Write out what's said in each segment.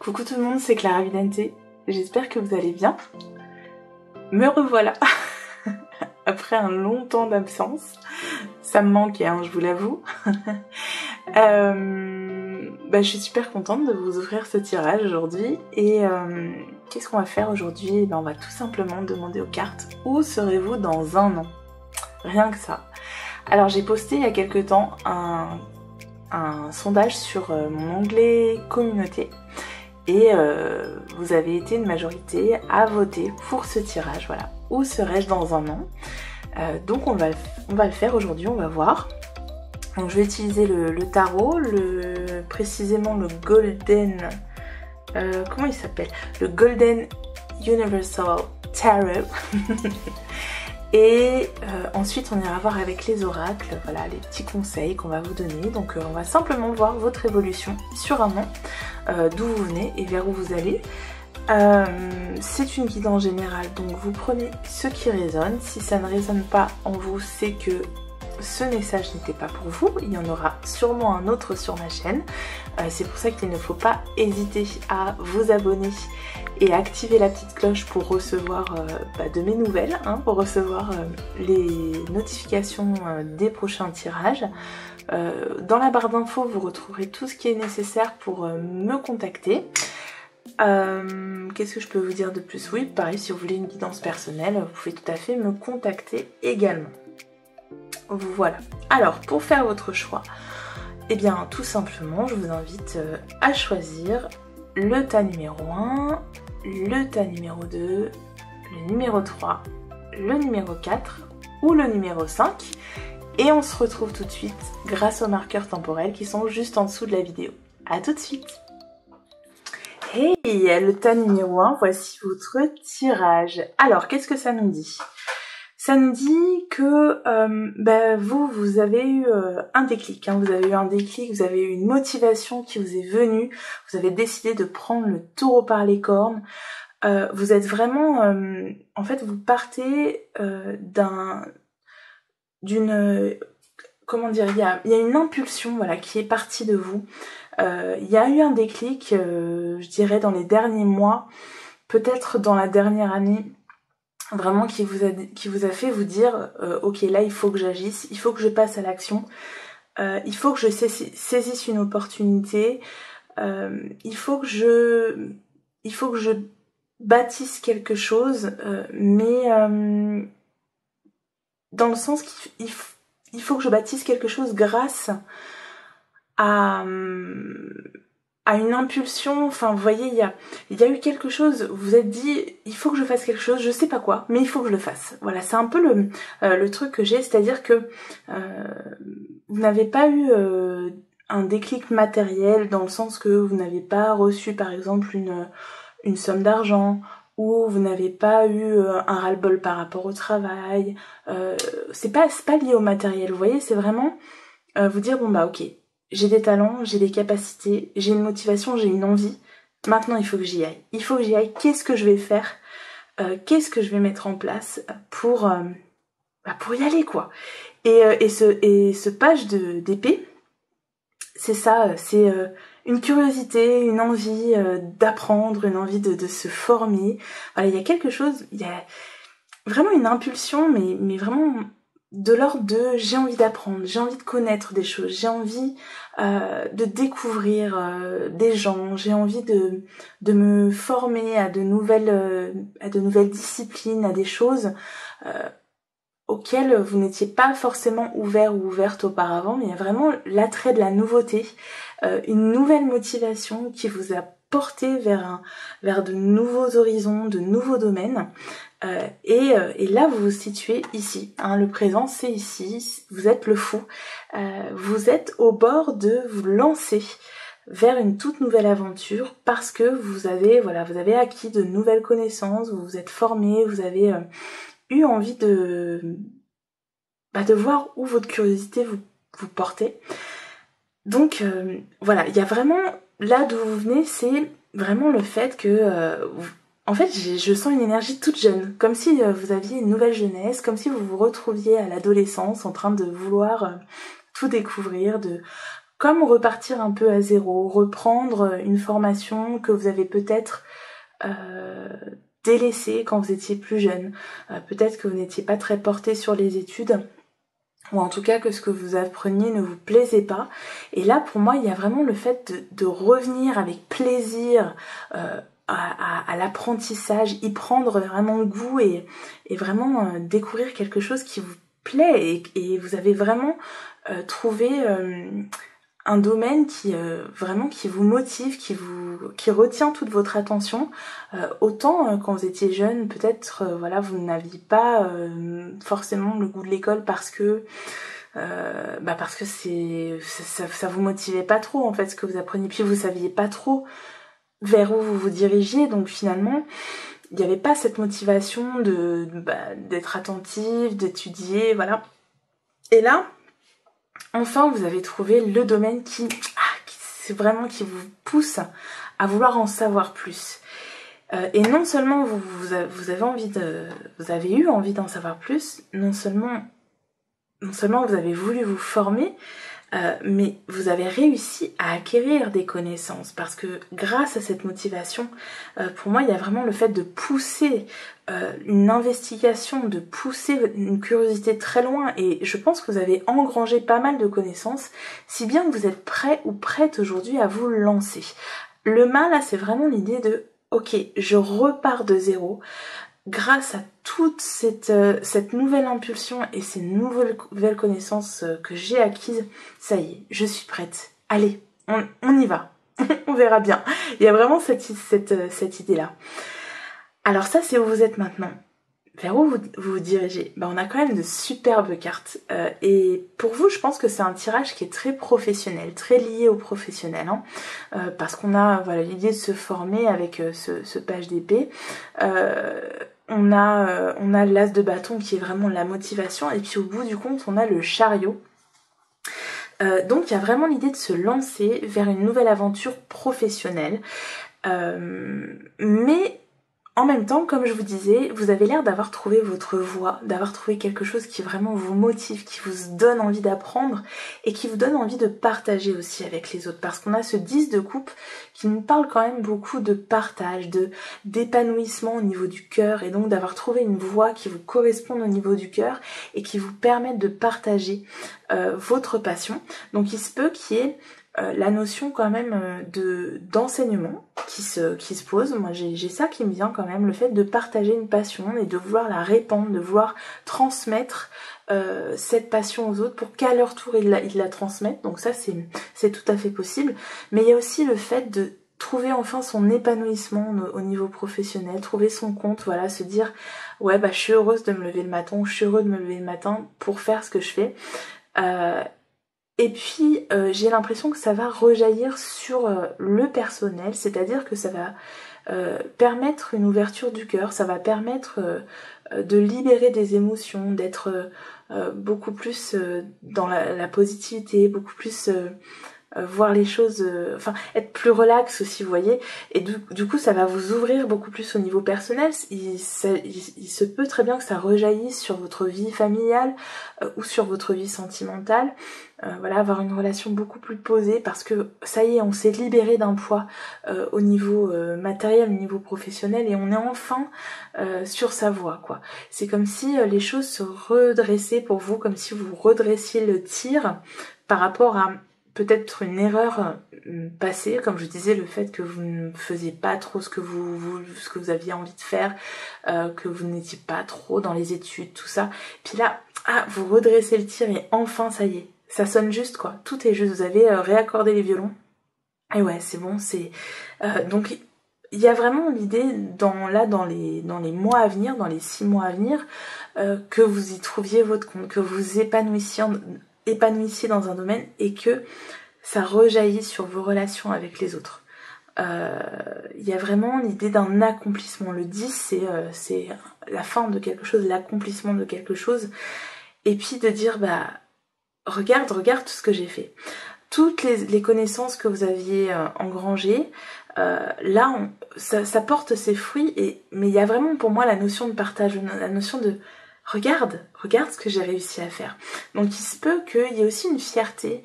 Coucou tout le monde, c'est Clara Vidente, j'espère que vous allez bien. Me revoilà après un long temps d'absence, ça me manquait, hein, je vous l'avoue. Je suis super contente de vous offrir ce tirage aujourd'hui et qu'est-ce qu'on va faire aujourd'hui? On va tout simplement demander aux cartes où serez-vous dans un an? Rien que ça. Alors j'ai posté il y a quelques temps un sondage sur mon onglet communauté et vous avez été une majorité à voter pour ce tirage. Voilà, où serais-je dans un an? Donc on va le faire aujourd'hui, on va voir. Donc je vais utiliser le tarot, précisément le Golden... comment il s'appelle? Le Golden Universal Tarot. Et ensuite on ira voir avec les oracles, voilà les petits conseils qu'on va vous donner. Donc on va simplement voir votre évolution sur un an, d'où vous venez et vers où vous allez. C'est une guidance générale, donc vous prenez ce qui résonne. Si ça ne résonne pas en vous, c'est que ce message n'était pas pour vous. Il y en aura sûrement un autre sur ma chaîne. C'est pour ça qu'il ne faut pas hésiter à vous abonner et à activer la petite cloche pour recevoir de mes nouvelles, hein, pour recevoir les notifications des prochains tirages. Dans la barre d'infos, vous retrouverez tout ce qui est nécessaire pour me contacter. Qu'est-ce que je peux vous dire de plus? Oui, pareil, si vous voulez une guidance personnelle, vous pouvez tout à fait me contacter également. Voilà. Alors, pour faire votre choix, eh bien, tout simplement, je vous invite à choisir le tas numéro 1, le tas numéro 2, le numéro 3, le numéro 4 ou le numéro 5. Et on se retrouve tout de suite grâce aux marqueurs temporels qui sont juste en dessous de la vidéo. A tout de suite! Hey, le tas numéro 1, voici votre tirage. Alors, qu'est-ce que ça nous dit? Ça nous dit que vous avez eu un déclic, hein, vous avez eu un déclic, vous avez eu une motivation qui vous est venue, vous avez décidé de prendre le taureau par les cornes, vous êtes vraiment, en fait vous partez comment dire, il y a une impulsion, voilà, qui est partie de vous. Il y a eu un déclic, je dirais dans les derniers mois, peut-être dans la dernière année, vraiment qui vous a fait vous dire ok, là il faut que j'agisse, il faut que je passe à l'action, il faut que je saisisse une opportunité, il faut que je bâtisse quelque chose, mais dans le sens qu'il faut que je bâtisse quelque chose grâce à une impulsion. Enfin vous voyez, il y a eu quelque chose, vous vous êtes dit il faut que je fasse quelque chose, je sais pas quoi, mais il faut que je le fasse. Voilà, c'est un peu le truc que j'ai, c'est-à-dire que vous n'avez pas eu un déclic matériel, dans le sens que vous n'avez pas reçu par exemple une somme d'argent, ou vous n'avez pas eu un ras-le-bol par rapport au travail, c'est pas lié au matériel, vous voyez, c'est vraiment vous dire bon bah ok, j'ai des talents, j'ai des capacités, j'ai une motivation, j'ai une envie. Maintenant, il faut que j'y aille. Il faut que j'y aille. Qu'est-ce que je vais faire? Qu'est-ce que je vais mettre en place pour y aller, quoi. Et ce page d'épée, c'est ça, c'est une curiosité, une envie d'apprendre, une envie de se former. Voilà, il y a quelque chose, il y a vraiment une impulsion, mais vraiment de l'ordre de j'ai envie d'apprendre, j'ai envie de connaître des choses, j'ai envie de découvrir des gens, j'ai envie de me former à de nouvelles disciplines, à des choses auxquelles vous n'étiez pas forcément ouvert ou ouverte auparavant, mais il y a vraiment l'attrait de la nouveauté, une nouvelle motivation qui vous a porté vers de nouveaux horizons, de nouveaux domaines. Et là vous vous situez ici, hein, le présent c'est ici, vous êtes le fou, vous êtes au bord de vous lancer vers une toute nouvelle aventure parce que vous avez acquis de nouvelles connaissances, vous vous êtes formé, vous avez eu envie de voir où votre curiosité vous portait. Donc voilà, il y a vraiment, là d'où vous venez, c'est vraiment le fait que en fait, je sens une énergie toute jeune, comme si vous aviez une nouvelle jeunesse, comme si vous vous retrouviez à l'adolescence en train de vouloir tout découvrir, comme repartir un peu à zéro, reprendre une formation que vous avez peut-être délaissée quand vous étiez plus jeune. Peut-être que vous n'étiez pas très porté sur les études, ou en tout cas que ce que vous appreniez ne vous plaisait pas. Et là, pour moi, il y a vraiment le fait de revenir avec plaisir à l'apprentissage, y prendre vraiment goût et vraiment découvrir quelque chose qui vous plaît, et vous avez vraiment trouvé un domaine qui vraiment qui vous motive, qui retient toute votre attention. Autant quand vous étiez jeune, peut-être voilà, vous n'aviez pas forcément le goût de l'école parce que ça vous motivait pas trop en fait ce que vous appreniez, puis vous saviez pas trop vers où vous vous dirigiez, donc finalement il n'y avait pas cette motivation d'être attentive, d'étudier, voilà. Et là, enfin, vous avez trouvé le domaine qui c'est vraiment qui vous pousse à vouloir en savoir plus. Et non seulement vous avez eu envie d'en savoir plus, non seulement vous avez voulu vous former, mais vous avez réussi à acquérir des connaissances, parce que grâce à cette motivation, pour moi il y a vraiment le fait de pousser une investigation, de pousser une curiosité très loin, et je pense que vous avez engrangé pas mal de connaissances, si bien que vous êtes prêt ou prête aujourd'hui à vous lancer. Le mal là, c'est vraiment l'idée de ok, je repars de zéro. Grâce à toute cette nouvelle impulsion et ces nouvelles connaissances que j'ai acquises, ça y est, je suis prête. Allez, on y va. On verra bien. Il y a vraiment cette idée-là. Alors ça, c'est où vous êtes maintenant. Vers où vous vous dirigez? On a quand même de superbes cartes. Et pour vous, je pense que c'est un tirage qui est très professionnel, très lié au professionnel. Parce qu'on a l'idée de se former avec ce page d'épée. On a l'as de bâton qui est vraiment la motivation, et puis au bout du compte on a le chariot. Donc il y a vraiment l'idée de se lancer vers une nouvelle aventure professionnelle, mais en même temps, comme je vous disais, vous avez l'air d'avoir trouvé votre voie, d'avoir trouvé quelque chose qui vraiment vous motive, qui vous donne envie d'apprendre et qui vous donne envie de partager aussi avec les autres. Parce qu'on a ce 10 de coupe qui nous parle quand même beaucoup de partage, d'épanouissement au niveau du cœur, et donc d'avoir trouvé une voie qui vous corresponde au niveau du cœur et qui vous permette de partager votre passion. Donc il se peut qu'il y ait la notion quand même d'enseignement qui se pose. Moi j'ai ça qui me vient quand même, le fait de partager une passion et de vouloir la répandre, de vouloir transmettre cette passion aux autres pour qu'à leur tour ils la transmettent. Donc ça c'est tout à fait possible. Mais il y a aussi le fait de trouver enfin son épanouissement au niveau professionnel, trouver son compte, voilà, se dire ouais je suis heureuse de me lever le matin, je suis heureux de me lever le matin pour faire ce que je fais. Et puis j'ai l'impression que ça va rejaillir sur le personnel, c'est-à-dire que ça va permettre une ouverture du cœur, ça va permettre de libérer des émotions, d'être beaucoup plus dans la positivité, beaucoup plus voir les choses, être plus relax aussi, vous voyez, et du coup ça va vous ouvrir beaucoup plus au niveau personnel. Il se peut très bien que ça rejaillisse sur votre vie familiale ou sur votre vie sentimentale, avoir une relation beaucoup plus posée, parce que ça y est, on s'est libéré d'un poids au niveau matériel, au niveau professionnel, et on est enfin sur sa voie, quoi. C'est comme si les choses se redressaient pour vous, comme si vous redressiez le tir par rapport à peut-être une erreur passée, comme je disais, le fait que vous ne faisiez pas trop ce que vous aviez envie de faire, que vous n'étiez pas trop dans les études, tout ça. Puis là, vous redressez le tir et enfin ça y est, ça sonne juste, quoi. Tout est juste, vous avez réaccordé les violons. Et ouais, c'est bon, c'est... donc il y a vraiment l'idée dans les mois à venir, dans les 6 mois à venir, que vous y trouviez votre compte, que vous épanouissiez dans un domaine et que ça rejaillit sur vos relations avec les autres. Il y a vraiment l'idée d'un accomplissement. Le 10, c'est la fin de quelque chose, l'accomplissement de quelque chose. Et puis de dire, regarde tout ce que j'ai fait. Toutes les connaissances que vous aviez engrangées, ça porte ses fruits, mais il y a vraiment pour moi la notion de partage, la notion de regarde ce que j'ai réussi à faire. Donc il se peut qu'il y ait aussi une fierté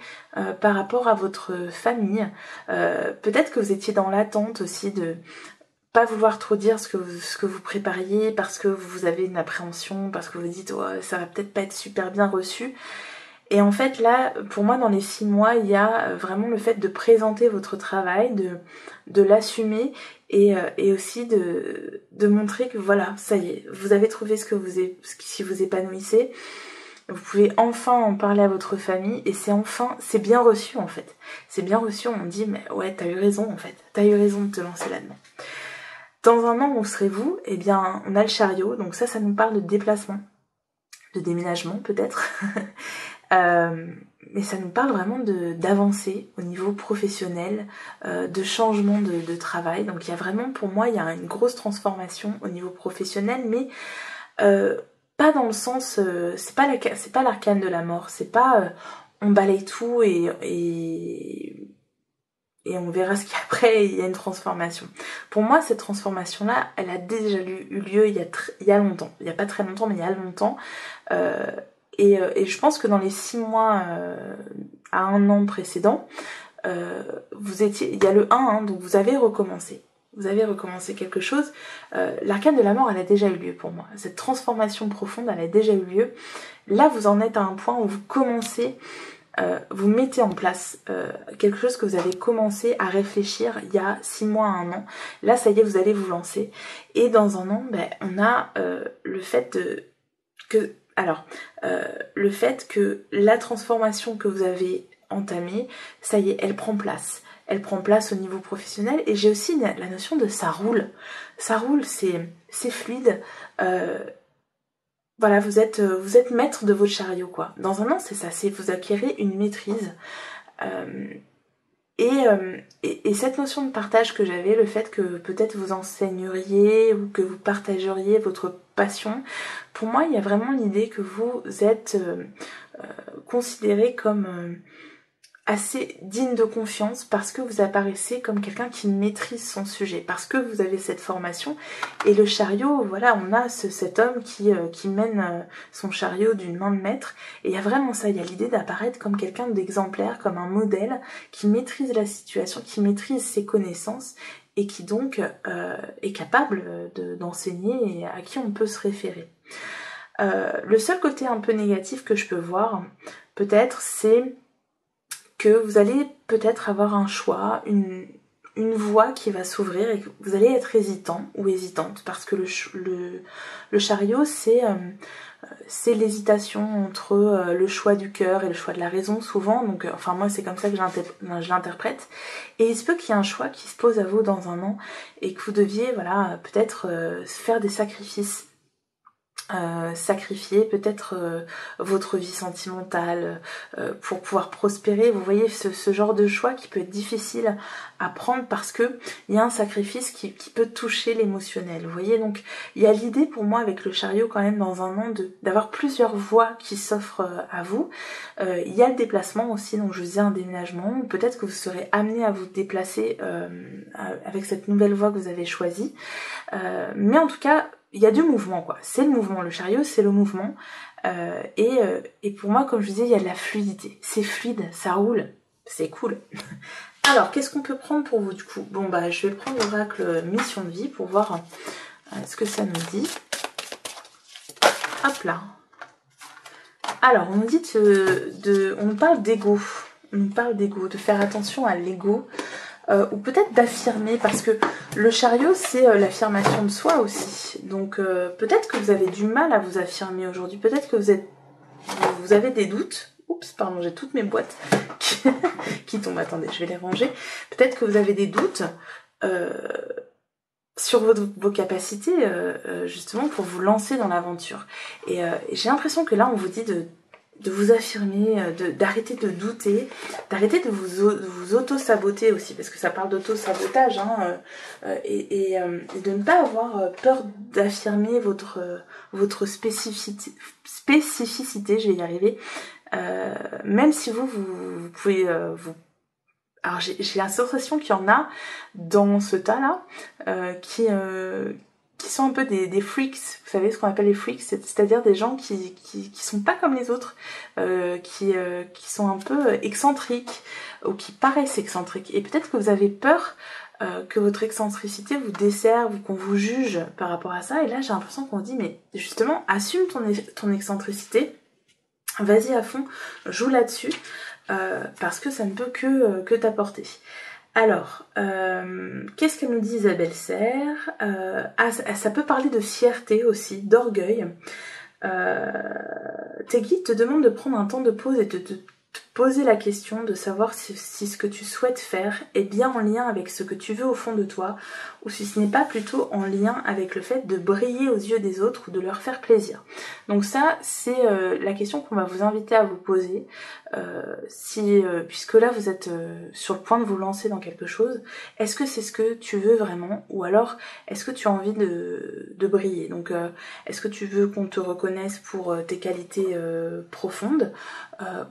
par rapport à votre famille. Peut-être que vous étiez dans l'attente aussi de pas vouloir trop dire ce que vous prépariez parce que vous avez une appréhension, parce que vous dites oh, ça va peut-être pas être super bien reçu. Et en fait là, pour moi dans les 6 mois, il y a vraiment le fait de présenter votre travail, de l'assumer et aussi de montrer que voilà, ça y est, vous avez trouvé ce qui vous épanouissait. Vous pouvez enfin en parler à votre famille et c'est bien reçu en fait. C'est bien reçu, on dit mais ouais t'as eu raison en fait, t'as eu raison de te lancer là-dedans. Dans un an où serez-vous? Eh bien on a le chariot, donc ça nous parle de déplacement, de déménagement peut-être. Mais ça nous parle vraiment d'avancer au niveau professionnel, de changement de travail. Donc il y a vraiment, pour moi, il y a une grosse transformation au niveau professionnel, mais pas dans le sens, c'est pas l'arcane de la mort, c'est pas on balaye tout et on verra ce qu'il y a après, il y a une transformation. Pour moi, cette transformation-là, elle a déjà eu lieu il y a longtemps. Il n'y a pas très longtemps, mais il y a longtemps. Et je pense que dans les 6 mois à 1 an précédent, il y a le 1, hein, donc vous avez recommencé. Vous avez recommencé quelque chose. L'arcane de la mort, elle a déjà eu lieu pour moi. Cette transformation profonde, elle a déjà eu lieu. Là, vous en êtes à un point où vous commencez, vous mettez en place quelque chose que vous avez commencé à réfléchir il y a 6 mois à 1 an. Là, ça y est, vous allez vous lancer. Et dans un an, on a le fait le fait que la transformation que vous avez entamée, ça y est, elle prend place. Elle prend place au niveau professionnel. Et j'ai aussi la notion de ça roule. Ça roule, c'est fluide. Voilà, vous êtes maître de votre chariot, quoi. Dans un an, c'est ça, c'est vous acquérez une maîtrise. Et cette notion de partage que j'avais, le fait que peut-être vous enseigneriez ou que vous partageriez votre passion, pour moi il y a vraiment l'idée que vous êtes considéré comme assez digne de confiance parce que vous apparaissez comme quelqu'un qui maîtrise son sujet, parce que vous avez cette formation. Et le chariot, voilà, on a cet homme qui mène son chariot d'une main de maître, et il y a vraiment ça, il y a l'idée d'apparaître comme quelqu'un d'exemplaire, comme un modèle qui maîtrise la situation, qui maîtrise ses connaissances et qui donc est capable d'enseigner et à qui on peut se référer. Le seul côté un peu négatif que je peux voir, peut-être, c'est que vous allez peut-être avoir un choix, une voie qui va s'ouvrir et que vous allez être hésitant ou hésitante parce que le chariot c'est l'hésitation entre le choix du cœur et le choix de la raison souvent, donc enfin moi c'est comme ça que je l'interprète, et il se peut qu'il y ait un choix qui se pose à vous dans un an et que vous deviez voilà peut-être faire des sacrifices. Sacrifier peut-être votre vie sentimentale pour pouvoir prospérer. Vous voyez ce genre de choix qui peut être difficile à prendre parce que il y a un sacrifice qui peut toucher l'émotionnel. Vous voyez, donc il y a l'idée pour moi avec le chariot quand même dans un an d'avoir plusieurs voies qui s'offrent à vous. Il y a le déplacement aussi, donc je vous disais un déménagement. Peut-être que vous serez amené à vous déplacer avec cette nouvelle voie que vous avez choisie. Mais en tout cas, il y a du mouvement, quoi. C'est le mouvement, le chariot, c'est le mouvement. Et pour moi, comme je disais, il y a de la fluidité. C'est fluide, ça roule, c'est cool. Alors, qu'est-ce qu'on peut prendre pour vous, du coup? Bon, je vais prendre l'oracle Mission de vie pour voir ce que ça nous dit. Hop là. Alors, on nous dit on nous parle d'ego. On nous parle d'ego, de faire attention à l'ego. Ou peut-être d'affirmer, parce que le chariot c'est l'affirmation de soi aussi, donc peut-être que vous avez du mal à vous affirmer aujourd'hui, peut-être que vous avez des doutes. Oups, pardon, j'ai toutes mes boîtes qui tombent, attendez, je vais les ranger. Peut-être que vous avez des doutes sur vos capacités justement pour vous lancer dans l'aventure, et j'ai l'impression que là on vous dit de vous affirmer, d'arrêter de douter, d'arrêter de vous auto-saboter aussi, parce que ça parle d'auto-sabotage, hein, et de ne pas avoir peur d'affirmer votre spécificité, je vais y arriver, même si vous pouvez alors j'ai la sensation qu'il y en a dans ce tas-là qui sont un peu des freaks, vous savez ce qu'on appelle les freaks, c'est-à-dire des gens qui sont pas comme les autres, qui sont un peu excentriques, ou qui paraissent excentriques. Et peut-être que vous avez peur que votre excentricité vous desserve ou qu'on vous juge par rapport à ça. Et là, j'ai l'impression qu'on dit, mais justement, assume ton excentricité, vas-y à fond, joue là-dessus, parce que ça ne peut que t'apporter. Alors, qu'est-ce qu'elle nous dit Isabelle Serre? Ça peut parler de fierté aussi, d'orgueil. Tes guides te demandent de prendre un temps de pause et de te poser la question de savoir si ce que tu souhaites faire est bien en lien avec ce que tu veux au fond de toi, ou si ce n'est pas plutôt en lien avec le fait de briller aux yeux des autres ou de leur faire plaisir. Donc ça, c'est la question qu'on va vous inviter à vous poser, puisque là vous êtes sur le point de vous lancer dans quelque chose. Est-ce que c'est ce que tu veux vraiment, ou alors est-ce que tu as envie de briller? Donc est-ce que tu veux qu'on te reconnaisse pour tes qualités profondes,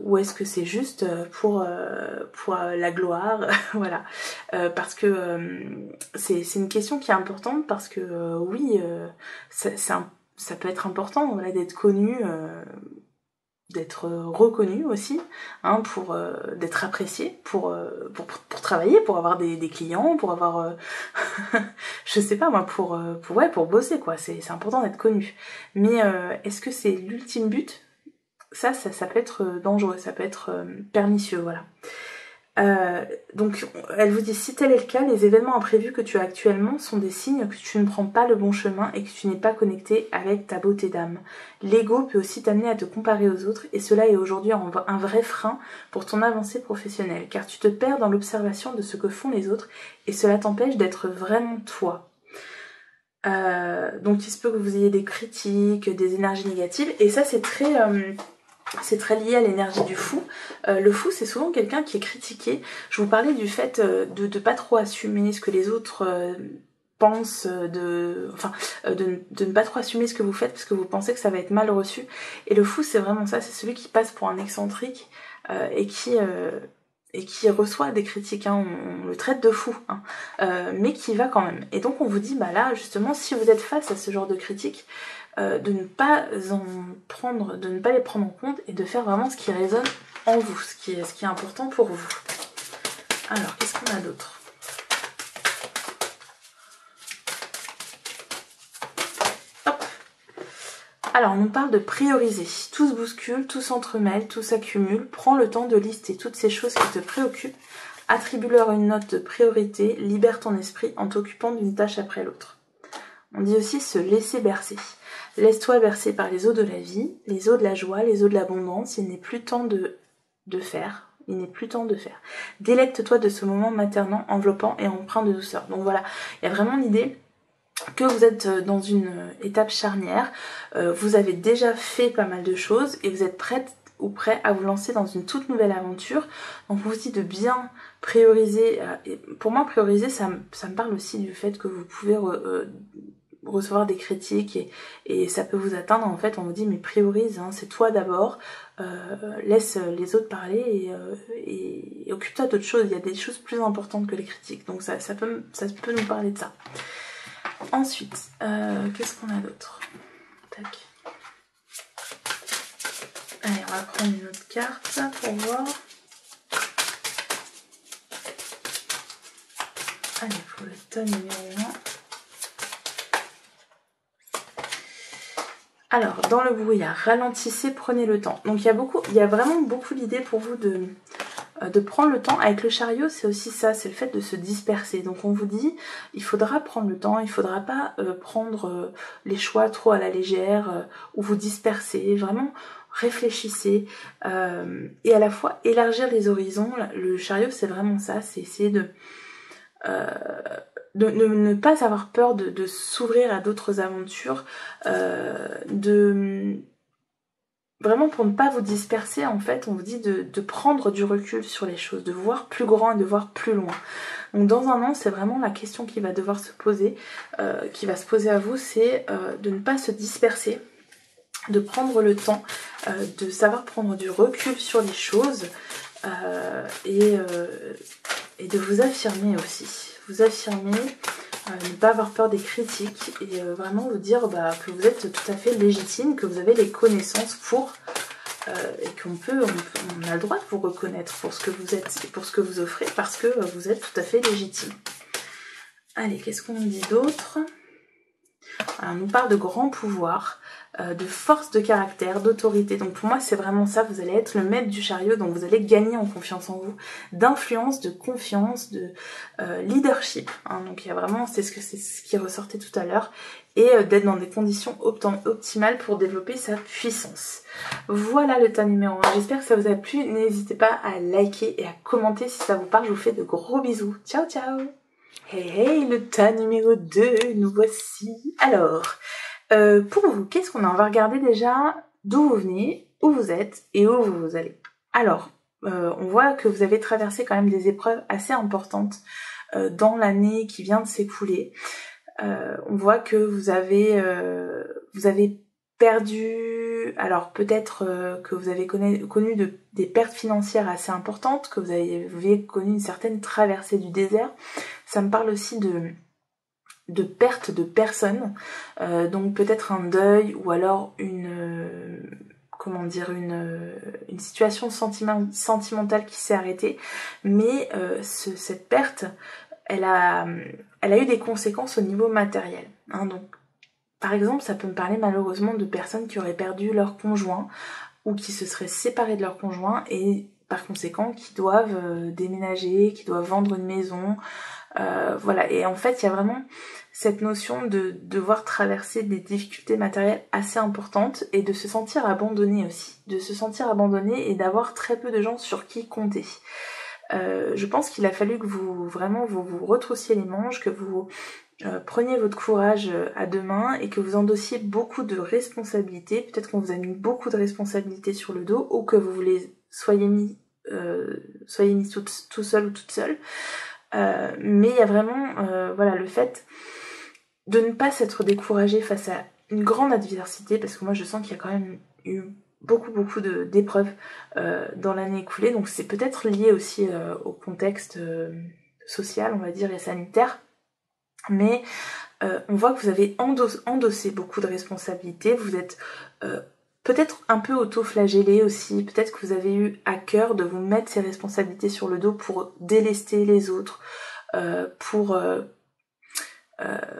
ou est-ce que c'est juste pour la gloire? Voilà, parce que c'est une question qui est importante, parce que oui, ça peut être important, voilà, d'être connu, d'être reconnu aussi, hein, pour d'être apprécié, pour travailler, pour avoir des clients, pour avoir je sais pas moi, pour bosser quoi. C'est important d'être connu. Mais est-ce que c'est l'ultime but? Ça peut être dangereux, ça peut être pernicieux, voilà. Donc elle vous dit, si tel est le cas, les événements imprévus que tu as actuellement sont des signes que tu ne prends pas le bon chemin et que tu n'es pas connecté avec ta beauté d'âme. L'ego peut aussi t'amener à te comparer aux autres, et cela est aujourd'hui un vrai frein pour ton avancée professionnelle, car tu te perds dans l'observation de ce que font les autres et cela t'empêche d'être vraiment toi. Donc il se peut que vous ayez des critiques, des énergies négatives, et ça c'est très lié à l'énergie du fou. Le fou, c'est souvent quelqu'un qui est critiqué. Je vous parlais du fait de ne pas trop assumer ce que les autres pensent, de ne pas trop assumer ce que vous faites parce que vous pensez que ça va être mal reçu. Et le fou, c'est vraiment ça, c'est celui qui passe pour un excentrique et qui reçoit des critiques, hein. On le traite de fou, hein. Mais qui va quand même. Et donc on vous dit, bah là, justement, si vous êtes face à ce genre de critiques, de ne pas les prendre en compte et de faire vraiment ce qui résonne en vous, ce qui est important pour vous. Alors, qu'est-ce qu'on a d'autre? Hop. Alors, on nous parle de prioriser. Tout se bouscule, tout s'entremêle, tout s'accumule. Prends le temps de lister toutes ces choses qui te préoccupent. Attribue-leur une note de priorité. Libère ton esprit en t'occupant d'une tâche après l'autre. On dit aussi se laisser bercer. Laisse-toi bercer par les eaux de la vie, les eaux de la joie, les eaux de l'abondance. Il n'est plus temps de faire. Il n'est plus temps de faire. Délecte-toi de ce moment maternant, enveloppant et empreint de douceur. Donc voilà, il y a vraiment l'idée que vous êtes dans une étape charnière. Vous avez déjà fait pas mal de choses et vous êtes prête ou prêt à vous lancer dans une toute nouvelle aventure. Donc on vous dit de bien prioriser. Et pour moi, prioriser, ça me parle aussi du fait que vous pouvez recevoir des critiques et ça peut vous atteindre. En fait, on vous dit mais priorise, hein, c'est toi d'abord, laisse les autres parler et occupe-toi d'autres choses. Il y a des choses plus importantes que les critiques, donc ça peut nous parler de ça. Ensuite, qu'est-ce qu'on a d'autre? Tac. Allez, on va prendre une autre carte pour voir. Allez, pour le tome numéro 1. Alors, dans le brouillard, ralentissez, prenez le temps. Donc il y a vraiment beaucoup d'idées pour vous de prendre le temps. Avec le chariot, c'est aussi ça, c'est le fait de se disperser. Donc on vous dit, il faudra prendre le temps, il ne faudra pas prendre les choix trop à la légère ou vous disperser. Vraiment, réfléchissez et à la fois élargir les horizons. Le chariot, c'est vraiment ça, c'est essayer de ne pas avoir peur de s'ouvrir à d'autres aventures, vraiment pour ne pas vous disperser. En fait, on vous dit de prendre du recul sur les choses, de voir plus grand et de voir plus loin. Donc dans un an, c'est vraiment la question qui va devoir se poser, qui va se poser à vous, c'est de ne pas se disperser, de prendre le temps, de savoir prendre du recul sur les choses et de vous affirmer aussi. Vous affirmer, ne pas avoir peur des critiques et vraiment vous dire que vous êtes tout à fait légitime, que vous avez les connaissances pour et on a le droit de vous reconnaître pour ce que vous êtes et pour ce que vous offrez parce que vous êtes tout à fait légitime. Allez, qu'est-ce qu'on nous dit d'autre? Alors, on nous parle de grand pouvoir, de force de caractère, d'autorité. Donc pour moi c'est vraiment ça, vous allez être le maître du chariot, donc vous allez gagner en confiance en vous, d'influence, de confiance, de leadership. Hein. Donc il y a vraiment, c'est ce qui ressortait tout à l'heure, et d'être dans des conditions optimales pour développer sa puissance. Voilà le tas numéro 1. J'espère que ça vous a plu. N'hésitez pas à liker et à commenter si ça vous parle. Je vous fais de gros bisous. Ciao ciao. Hey hey, le tas numéro 2, nous voici. Alors, pour vous, qu'est-ce qu'on a? On va regarder déjà d'où vous venez, où vous êtes et où vous allez. Alors, on voit que vous avez traversé quand même des épreuves assez importantes dans l'année qui vient de s'écouler. On voit que vous avez perdu, alors peut-être que vous avez connu des pertes financières assez importantes, que vous avez connu une certaine traversée du désert. Ça me parle aussi de perte de personnes, donc peut-être un deuil ou alors une situation sentimentale qui s'est arrêtée, mais cette perte, elle a eu des conséquences au niveau matériel. Hein, donc, par exemple, ça peut me parler malheureusement de personnes qui auraient perdu leur conjoint ou qui se seraient séparées de leur conjoint et par conséquent qui doivent déménager, qui doivent vendre une maison. Voilà, et en fait il y a vraiment cette notion de devoir traverser des difficultés matérielles assez importantes et de se sentir abandonné aussi, de se sentir abandonné et d'avoir très peu de gens sur qui compter. Je pense qu'il a fallu que vous retroussiez les manches, que vous preniez votre courage à deux mains et que vous endossiez beaucoup de responsabilités. Peut-être qu'on vous a mis beaucoup de responsabilités sur le dos ou que vous soyez mis tout seul ou toute seule. Mais il y a vraiment le fait de ne pas s'être découragé face à une grande adversité, parce que moi je sens qu'il y a quand même eu beaucoup d'épreuves dans l'année écoulée, donc c'est peut-être lié aussi au contexte social, on va dire, et sanitaire, mais on voit que vous avez endossé beaucoup de responsabilités, vous êtes peut-être un peu auto-flagellé aussi, peut-être que vous avez eu à cœur de vous mettre ces responsabilités sur le dos pour délester les autres, vous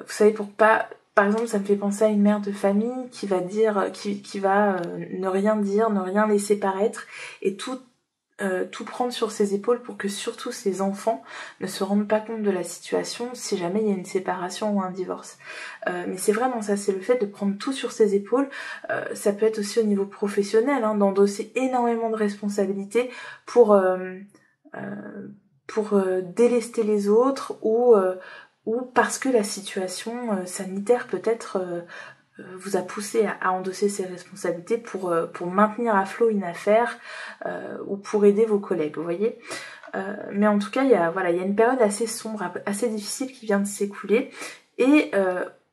savez, pour pas... Par exemple, ça me fait penser à une mère de famille qui va dire, qui va ne rien dire, ne rien laisser paraître et tout prendre sur ses épaules pour que surtout ses enfants ne se rendent pas compte de la situation si jamais il y a une séparation ou un divorce. Mais c'est vraiment ça, c'est le fait de prendre tout sur ses épaules. Ça peut être aussi au niveau professionnel, hein, d'endosser énormément de responsabilités pour délester les autres ou parce que la situation sanitaire peut-être vous a poussé à endosser ces responsabilités pour maintenir à flot une affaire ou pour aider vos collègues, vous voyez. Mais en tout cas, il y a une période assez sombre, assez difficile qui vient de s'écouler. Et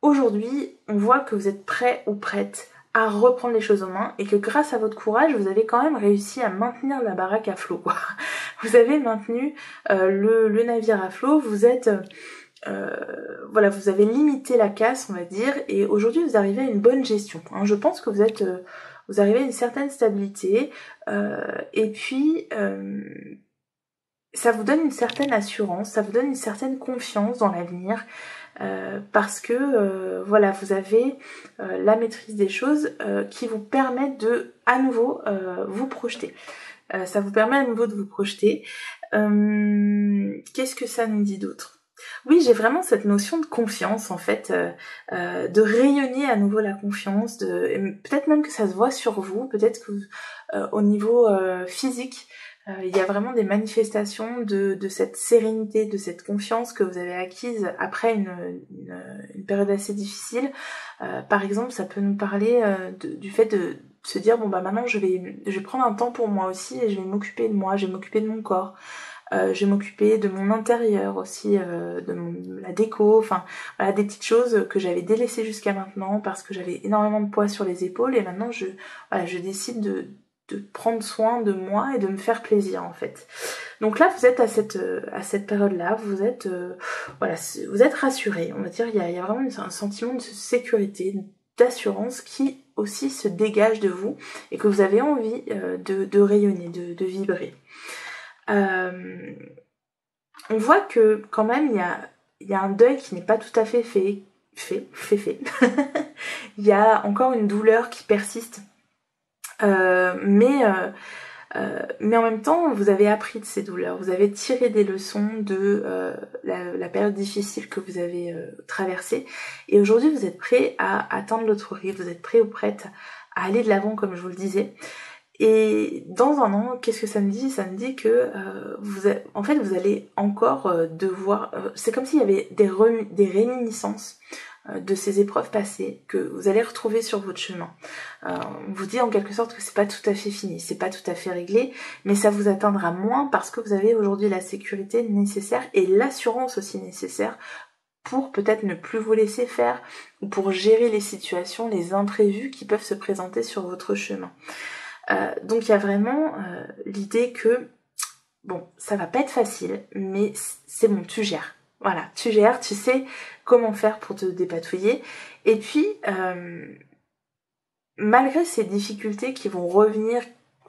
aujourd'hui, on voit que vous êtes prêt ou prête à reprendre les choses en main et que grâce à votre courage, vous avez quand même réussi à maintenir la baraque à flot, quoi. Vous avez maintenu le navire à flot, vous êtes... vous avez limité la casse, on va dire, et aujourd'hui vous arrivez à une bonne gestion. Hein. Je pense que vous arrivez à une certaine stabilité, et puis ça vous donne une certaine assurance, ça vous donne une certaine confiance dans l'avenir, parce que vous avez la maîtrise des choses qui vous permettent de à nouveau vous projeter. Ça vous permet à nouveau de vous projeter. Qu'est-ce que ça nous dit d'autre ? Oui, j'ai vraiment cette notion de confiance en fait, de rayonner à nouveau la confiance, peut-être même que ça se voit sur vous, peut-être que au niveau physique, il y a vraiment des manifestations de cette sérénité, de cette confiance que vous avez acquise après une période assez difficile. Par exemple, ça peut nous parler du fait de se dire bon maintenant je vais prendre un temps pour moi aussi et je vais m'occuper de moi, je vais m'occuper de mon corps. Je vais m'occuper de mon intérieur aussi, la déco, enfin voilà, des petites choses que j'avais délaissées jusqu'à maintenant parce que j'avais énormément de poids sur les épaules et maintenant je décide prendre soin de moi et de me faire plaisir en fait. Donc là vous êtes à cette période-là, vous êtes voilà, vous êtes rassuré, on va dire, il y a vraiment un sentiment de sécurité, d'assurance qui aussi se dégage de vous et que vous avez envie de rayonner, de vibrer. On voit que quand même il y a un deuil qui n'est pas tout à fait fait. Il y a encore une douleur qui persiste. Mais en même temps, vous avez appris de ces douleurs, vous avez tiré des leçons de la période difficile que vous avez traversée, et aujourd'hui vous êtes prêt à atteindre l'autre rive, vous êtes prêt ou prête à aller de l'avant comme je vous le disais. Et dans un an, qu'est-ce que ça me dit? Ça me dit que en fait vous allez encore devoir... c'est comme s'il y avait des réminiscences de ces épreuves passées que vous allez retrouver sur votre chemin. On vous dit en quelque sorte que c'est pas tout à fait fini, c'est pas tout à fait réglé, mais ça vous atteindra moins parce que vous avez aujourd'hui la sécurité nécessaire et l'assurance aussi nécessaire pour peut-être ne plus vous laisser faire ou pour gérer les situations, les imprévus qui peuvent se présenter sur votre chemin. Donc il y a vraiment l'idée que bon, ça va pas être facile, mais c'est bon, tu gères. Voilà, tu gères, tu sais comment faire pour te dépatouiller. Et puis, malgré ces difficultés qui vont revenir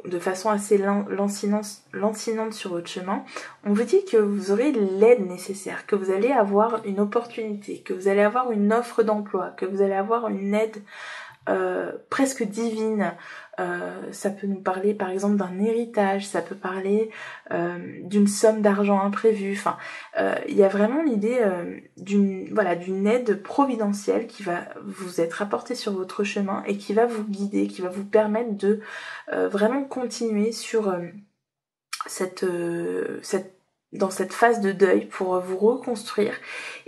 de façon assez lancinante sur votre chemin, on vous dit que vous aurez l'aide nécessaire, que vous allez avoir une opportunité, que vous allez avoir une offre d'emploi, que vous allez avoir une aide presque divine. Ça peut nous parler par exemple d'un héritage, ça peut parler d'une somme d'argent imprévue. Enfin, il y a vraiment l'idée d'une aide providentielle qui va vous être apportée sur votre chemin et qui va vous guider, qui va vous permettre de vraiment continuer sur dans cette phase de deuil pour vous reconstruire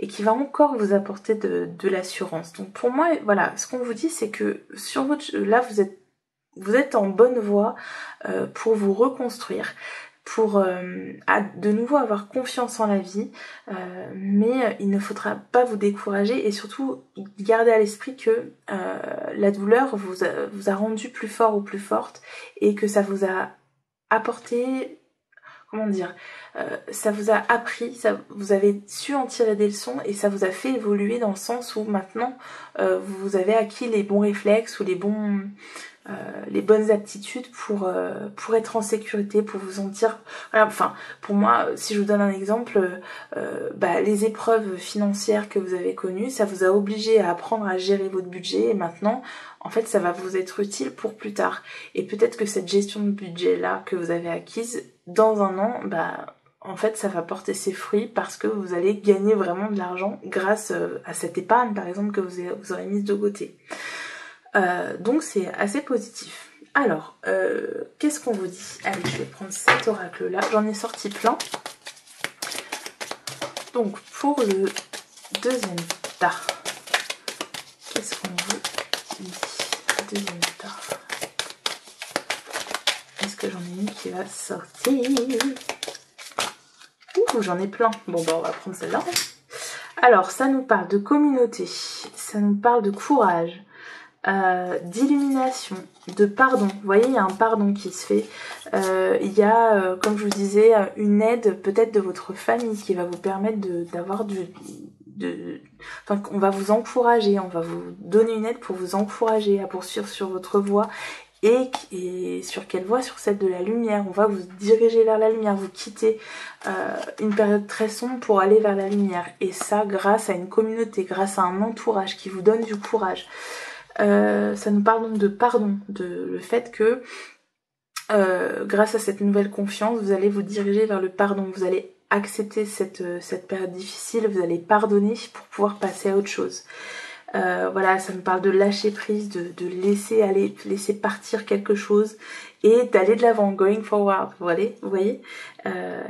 et qui va encore vous apporter de l'assurance. Donc pour moi, voilà, ce qu'on vous dit, c'est que sur là vous êtes en bonne voie pour vous reconstruire, pour de nouveau avoir confiance en la vie, mais il ne faudra pas vous décourager et surtout garder à l'esprit que la douleur vous a rendu plus fort ou plus forte et que ça vous a apporté, comment dire, ça vous a appris, vous avez su en tirer des leçons et ça vous a fait évoluer dans le sens où maintenant vous avez acquis les bons réflexes ou les bonnes aptitudes pour être en sécurité, pour vous sentir... Voilà, enfin, pour moi, si je vous donne un exemple, les épreuves financières que vous avez connues, ça vous a obligé à apprendre à gérer votre budget et maintenant, en fait, ça va vous être utile pour plus tard. Et peut-être que cette gestion de budget-là que vous avez acquise, dans un an, en fait, ça va porter ses fruits parce que vous allez gagner vraiment de l'argent grâce à cette épargne, par exemple, que vous aurez mise de côté. Donc c'est assez positif. Alors, qu'est-ce qu'on vous dit? Allez, je vais prendre cet oracle-là. J'en ai sorti plein. Donc, pour le deuxième tas, qu'est-ce qu'on vous dit? Deuxième tas. Est-ce que j'en ai une qui va sortir? Ouh, j'en ai plein. Bon, on va prendre celle-là. Alors, ça nous parle de communauté. Ça nous parle de courage. D'illumination, de pardon. Vous voyez, il y a un pardon qui se fait. Il y a, comme je vous disais, une aide peut-être de votre famille qui va vous permettre d'avoir enfin, on va vous encourager, on va vous donner une aide pour vous encourager à poursuivre sur votre voie. Et sur quelle voie? Sur celle de la lumière. On va vous diriger vers la lumière, vous quitter une période très sombre pour aller vers la lumière. Et ça grâce à une communauté, grâce à un entourage qui vous donne du courage. Ça nous parle donc de pardon, de le fait que grâce à cette nouvelle confiance, vous allez vous diriger vers le pardon, vous allez accepter cette période difficile, vous allez pardonner pour pouvoir passer à autre chose. Voilà, ça nous parle de lâcher prise, de laisser aller, laisser partir quelque chose et d'aller de l'avant, going forward, vous voyez.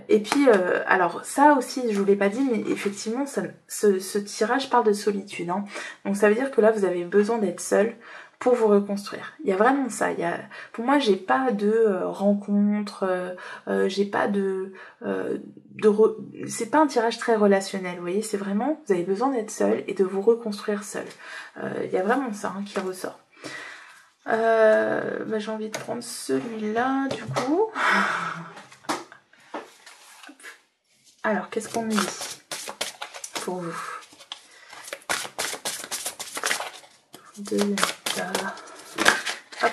Et puis, alors ça aussi, je vous l'ai pas dit, mais effectivement, ce tirage parle de solitude. Hein. Donc ça veut dire que là, vous avez besoin d'être seul pour vous reconstruire. Il y a vraiment ça. Pour moi, j'ai pas de rencontre, j'ai pas c'est pas un tirage très relationnel, vous voyez, c'est vraiment, vous avez besoin d'être seul et de vous reconstruire seul. Il y a vraiment ça qui ressort. J'ai envie de prendre celui-là du coup. Alors, qu'est-ce qu'on me dit pour vous? Deuxième tas. Hop.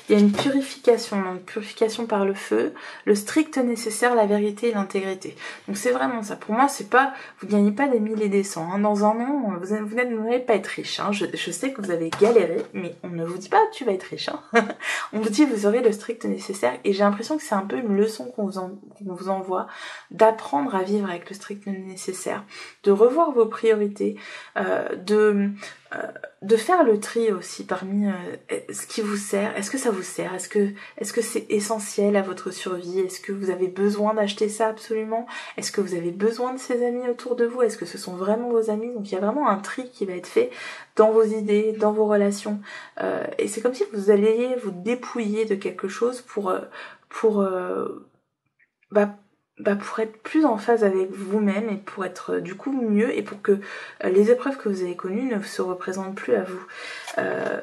Il y a une purification, donc purification par le feu, le strict nécessaire, la vérité et l'intégrité. Donc c'est vraiment ça. Pour moi, c'est pas, vous gagnez pas des mille et des cents. Hein. Dans un an, vous n'allez pas être riche. Hein. Je sais que vous avez galéré, mais on ne vous dit pas tu vas être riche. Hein. On vous dit vous aurez le strict nécessaire. Et j'ai l'impression que c'est un peu une leçon qu'on vous envoie, d'apprendre à vivre avec le strict nécessaire, de revoir vos priorités, de faire le tri aussi parmi ce qui vous sert. Est-ce que ça vous sert? Est-ce que c'est essentiel à votre survie? Est-ce que vous avez besoin d'acheter ça absolument? Est-ce que vous avez besoin de ces amis autour de vous? Est-ce que ce sont vraiment vos amis? Donc il y a vraiment un tri qui va être fait dans vos idées, dans vos relations. Et c'est comme si vous alliez vous dépouiller de quelque chose pour être plus en phase avec vous-même et pour être du coup mieux et pour que les épreuves que vous avez connues ne se représentent plus à vous.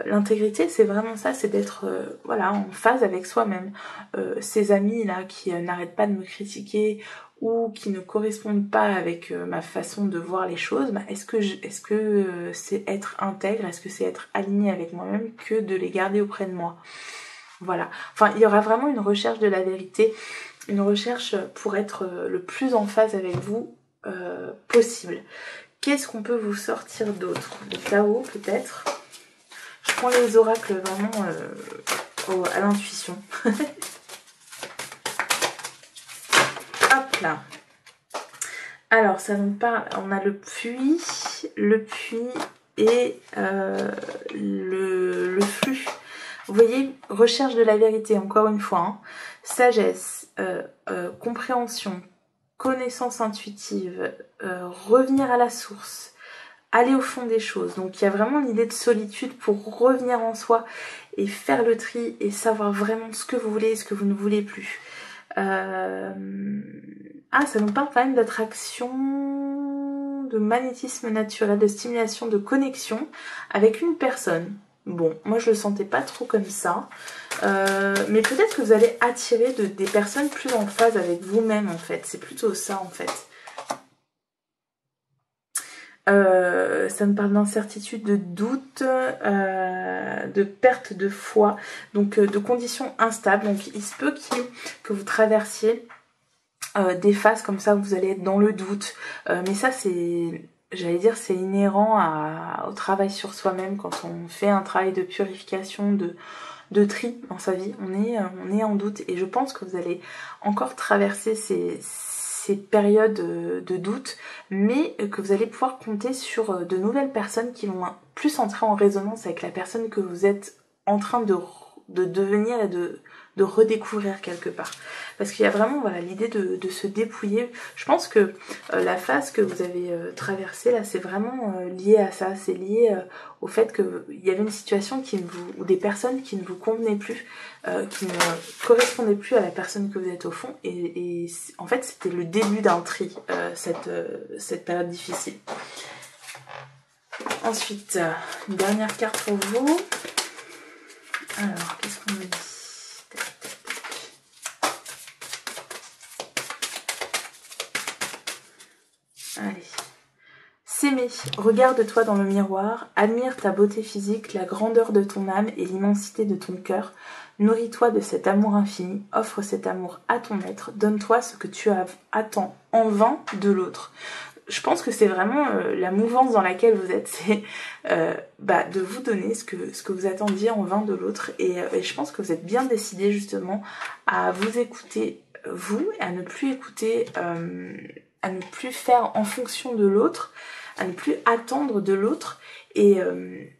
L'intégrité, c'est vraiment ça, c'est d'être voilà, en phase avec soi-même. Ces amis là qui n'arrêtent pas de me critiquer ou qui ne correspondent pas avec ma façon de voir les choses, est-ce que c'est être intègre, est-ce que c'est être aligné avec moi-même que de les garder auprès de moi? Voilà. Enfin, il y aura vraiment une recherche de la vérité, une recherche pour être le plus en phase avec vous possible. Qu'est-ce qu'on peut vous sortir d'autre? Le Tao, peut-être. Je prends les oracles vraiment à l'intuition. Hop là. Alors, ça nous parle... On a le puits et le flux. Vous voyez, recherche de la vérité, encore une fois. Hein. Sagesse, compréhension, connaissance intuitive, revenir à la source, aller au fond des choses. Donc il y a vraiment l'idée de solitude pour revenir en soi et faire le tri et savoir vraiment ce que vous voulez et ce que vous ne voulez plus. Ça nous parle quand même d'attraction, de magnétisme naturel, de stimulation, de connexion avec une personne. Bon, moi je le sentais pas trop comme ça, mais peut-être que vous allez attirer des personnes plus en phase avec vous-même en fait, c'est plutôt ça en fait. Ça me parle d'incertitude, de doute, de perte de foi, donc de conditions instables. Donc il se peut que vous traversiez des phases comme ça où vous allez être dans le doute, mais ça c'est... J'allais dire c'est inhérent au travail sur soi-même quand on fait un travail de purification, de tri dans sa vie, on est en doute et je pense que vous allez encore traverser ces périodes de doute, mais que vous allez pouvoir compter sur de nouvelles personnes qui vont plus entrer en résonance avec la personne que vous êtes en train de devenir et de redécouvrir quelque part. Parce qu'il y a vraiment voilà, l'idée de se dépouiller. Je pense que la phase que vous avez traversée là, c'est vraiment lié à ça. C'est lié au fait qu'il y avait une situation ou des personnes qui ne vous convenaient plus, qui ne correspondaient plus à la personne que vous êtes au fond. Et en fait, c'était le début d'un tri, cette période difficile. Ensuite, une dernière carte pour vous. Alors, qu'est-ce qu'on me dit? Allez. S'aimer, regarde-toi dans le miroir, admire ta beauté physique, la grandeur de ton âme et l'immensité de ton cœur. Nourris-toi de cet amour infini, offre cet amour à ton être, donne-toi ce que tu attends en vain de l'autre. Je pense que c'est vraiment la mouvance dans laquelle vous êtes, c'est de vous donner ce que vous attendiez en vain de l'autre. Et je pense que vous êtes bien décidé justement à vous écouter, vous, et à ne plus écouter, à ne plus faire en fonction de l'autre, à ne plus attendre de l'autre. Et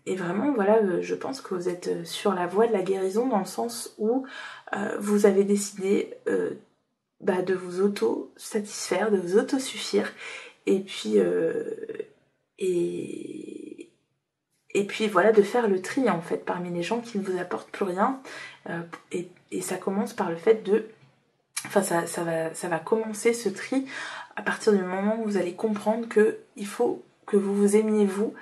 vraiment, voilà, je pense que vous êtes sur la voie de la guérison dans le sens où vous avez décidé de vous auto-satisfaire, de vous auto-suffire. Et puis voilà, de faire le tri en fait parmi les gens qui ne vous apportent plus rien. Et ça commence par le fait de... Enfin, ça va commencer ce tri à partir du moment où vous allez comprendre que il faut que vous vous aimiez vous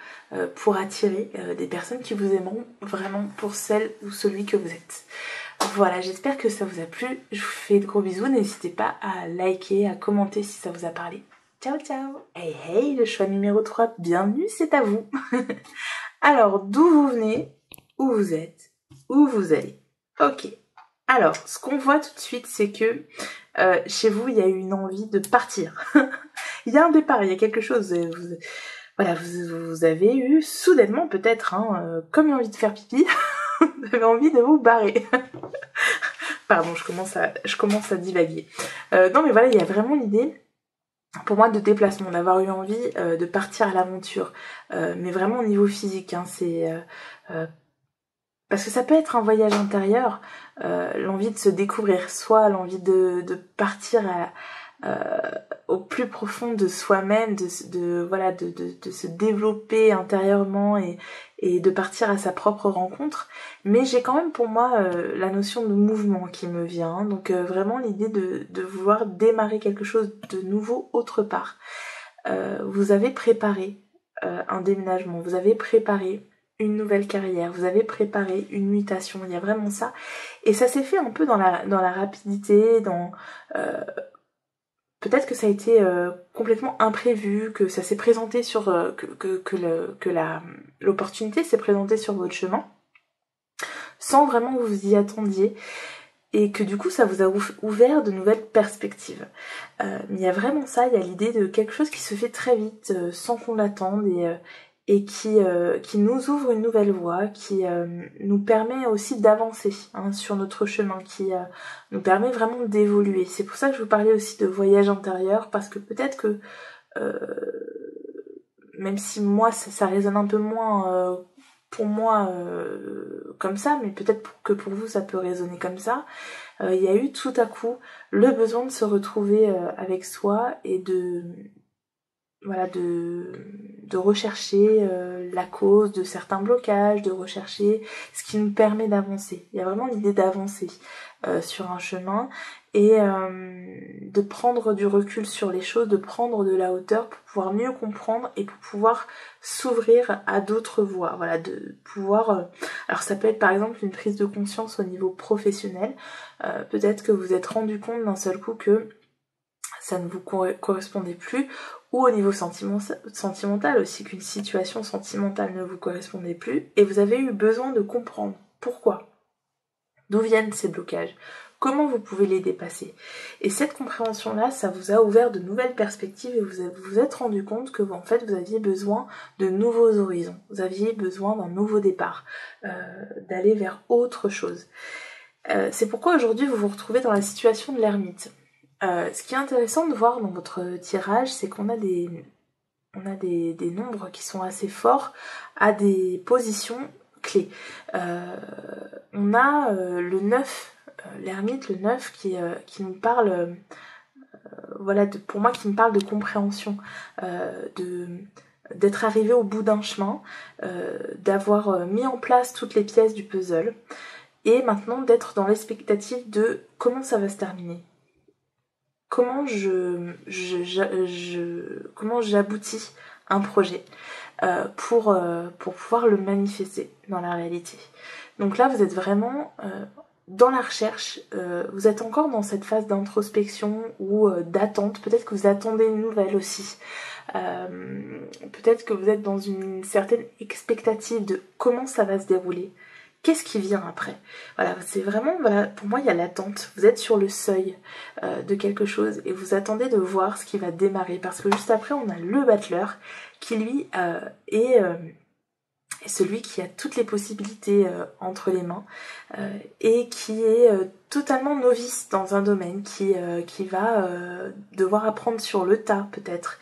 pour attirer des personnes qui vous aimeront vraiment pour celle ou celui que vous êtes. Voilà, j'espère que ça vous a plu. Je vous fais de gros bisous. N'hésitez pas à liker, à commenter si ça vous a parlé. Ciao, ciao. Hey, hey, le choix numéro 3, bienvenue, c'est à vous. Alors, d'où vous venez, où vous êtes, où vous allez. Ok. Alors, ce qu'on voit tout de suite, c'est que chez vous, il y a eu une envie de partir. Il y a un départ, il y a quelque chose. Vous avez eu soudainement peut-être, comme une envie de faire pipi, vous avez envie de vous barrer. Pardon, je commence à divaguer. Non mais voilà, il y a vraiment l'idée, pour moi, de déplacement, d'avoir eu envie de partir à l'aventure. Mais vraiment au niveau physique, parce que ça peut être un voyage intérieur, l'envie de se découvrir soi, l'envie de partir au plus profond de soi-même, de se développer intérieurement et de partir à sa propre rencontre. Mais j'ai quand même pour moi la notion de mouvement qui me vient, donc vraiment l'idée de vouloir démarrer quelque chose de nouveau autre part. Vous avez préparé un déménagement, vous avez préparé une nouvelle carrière, vous avez préparé une mutation, il y a vraiment ça. Et ça s'est fait un peu dans la rapidité, peut-être que ça a été complètement imprévu, que ça s'est présenté sur l'opportunité s'est présentée sur votre chemin sans vraiment que vous y attendiez et que du coup ça vous a ouvert de nouvelles perspectives. Mais il y a vraiment ça, il y a l'idée de quelque chose qui se fait très vite sans qu'on l'attende et qui nous ouvre une nouvelle voie, qui nous permet aussi d'avancer sur notre chemin, qui nous permet vraiment d'évoluer. C'est pour ça que je vous parlais aussi de voyage intérieur, parce que peut-être que, même si moi ça résonne un peu moins pour moi comme ça, mais peut-être que pour vous ça peut résonner comme ça, il y a eu tout à coup le besoin de se retrouver avec soi et de rechercher la cause de certains blocages, de rechercher ce qui nous permet d'avancer. Il y a vraiment l'idée d'avancer sur un chemin et de prendre du recul sur les choses, de prendre de la hauteur pour pouvoir mieux comprendre et pour pouvoir s'ouvrir à d'autres voies. Voilà, de pouvoir... alors ça peut être par exemple une prise de conscience au niveau professionnel. Peut-être que vous vous êtes rendu compte d'un seul coup que ça ne vous correspondait plus, ou au niveau sentimental aussi, qu'une situation sentimentale ne vous correspondait plus, et vous avez eu besoin de comprendre pourquoi, d'où viennent ces blocages, comment vous pouvez les dépasser. Et cette compréhension-là, ça vous a ouvert de nouvelles perspectives et vous vous êtes rendu compte que en fait vous aviez besoin de nouveaux horizons, vous aviez besoin d'un nouveau départ, d'aller vers autre chose. C'est pourquoi aujourd'hui vous vous retrouvez dans la situation de l'ermite. Ce qui est intéressant de voir dans votre tirage, c'est qu'on a des nombres qui sont assez forts à des positions clés. On a le 9, l'ermite, le 9 qui nous parle, pour moi qui me parle de compréhension, d'être arrivé au bout d'un chemin, d'avoir mis en place toutes les pièces du puzzle, et maintenant d'être dans l'expectative de comment ça va se terminer. Comment j'aboutis un projet pour pouvoir le manifester dans la réalité. Donc là, vous êtes vraiment dans la recherche, vous êtes encore dans cette phase d'introspection ou d'attente. Peut-être que vous attendez une nouvelle aussi. Peut-être que vous êtes dans une certaine expectative de comment ça va se dérouler. Qu'est-ce qui vient après? Voilà, c'est vraiment, pour moi, il y a l'attente. Vous êtes sur le seuil de quelque chose et vous attendez de voir ce qui va démarrer. Parce que juste après, on a le battleur qui, lui, est celui qui a toutes les possibilités entre les mains et qui est totalement novice dans un domaine, qui va devoir apprendre sur le tas peut-être,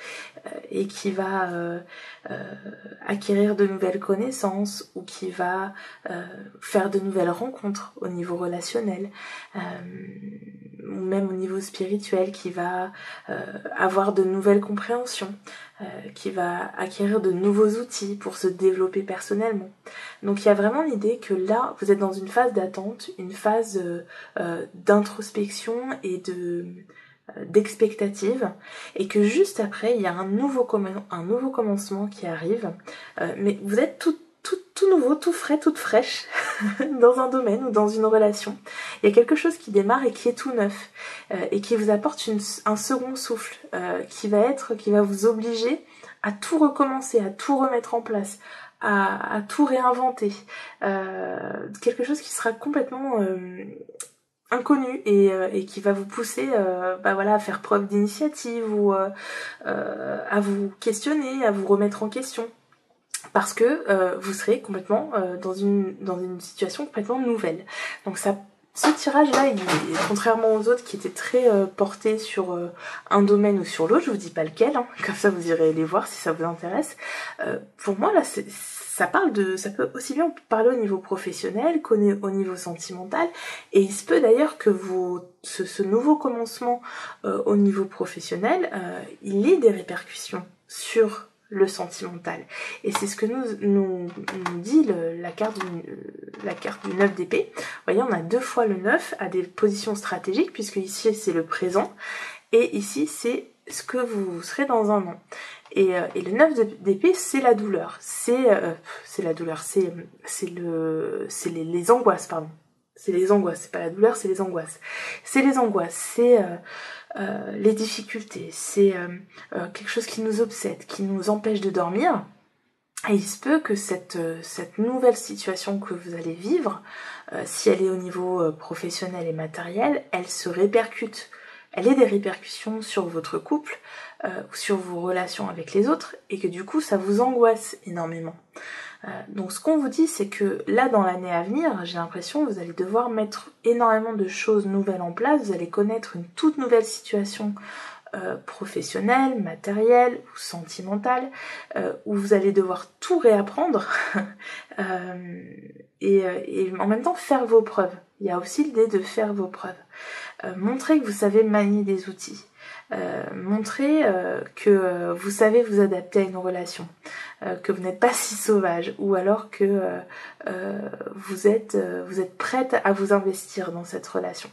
et qui va acquérir de nouvelles connaissances ou qui va faire de nouvelles rencontres au niveau relationnel ou même au niveau spirituel, qui va avoir de nouvelles compréhensions, qui va acquérir de nouveaux outils pour se développer personnellement. Donc il y a vraiment l'idée que là, vous êtes dans une phase d'attente, une phase d'introspection et d'expectative, et que juste après il y a un nouveau commencement qui arrive, mais vous êtes tout nouveau, tout frais, toute fraîche dans un domaine ou dans une relation. Il y a quelque chose qui démarre et qui est tout neuf, et qui vous apporte un second souffle, qui va vous obliger à tout recommencer, à tout remettre en place, à tout réinventer. Quelque chose qui sera complètement inconnu, et qui va vous pousser à faire preuve d'initiative, ou à vous questionner, à vous remettre en question, parce que vous serez complètement dans une situation complètement nouvelle. Donc ce tirage-là, contrairement aux autres qui étaient très portés sur un domaine ou sur l'autre, je vous dis pas lequel, hein, comme ça vous irez les voir si ça vous intéresse. Pour moi là, ça peut aussi bien parler au niveau professionnel qu'au niveau sentimental, et il se peut d'ailleurs que ce nouveau commencement au niveau professionnel, il ait des répercussions sur le sentimental. Et c'est ce que nous dit la carte du 9 d'épée. Vous voyez, on a 2 fois le 9 à des positions stratégiques, puisque ici c'est le présent, et ici c'est ce que vous serez dans un an. Et le 9 d'épée, c'est la douleur. C'est la douleur, c'est les angoisses, pardon. C'est les angoisses, c'est pas la douleur, c'est les angoisses. C'est les angoisses, c'est les difficultés, c'est quelque chose qui nous obsède, qui nous empêche de dormir. Et il se peut que cette nouvelle situation que vous allez vivre, si elle est au niveau professionnel et matériel, elle se répercute. Elle ait des répercussions sur votre couple, ou sur vos relations avec les autres, et que du coup ça vous angoisse énormément. Donc ce qu'on vous dit, c'est que là dans l'année à venir, j'ai l'impression que vous allez devoir mettre énormément de choses nouvelles en place, vous allez connaître une toute nouvelle situation professionnelle, matérielle ou sentimentale, où vous allez devoir tout réapprendre, et en même temps faire vos preuves. Il y a aussi l'idée de faire vos preuves. Montrer que vous savez manier des outils. Montrer que vous savez vous adapter à une relation, que vous n'êtes pas si sauvage, ou alors que vous êtes prête à vous investir dans cette relation.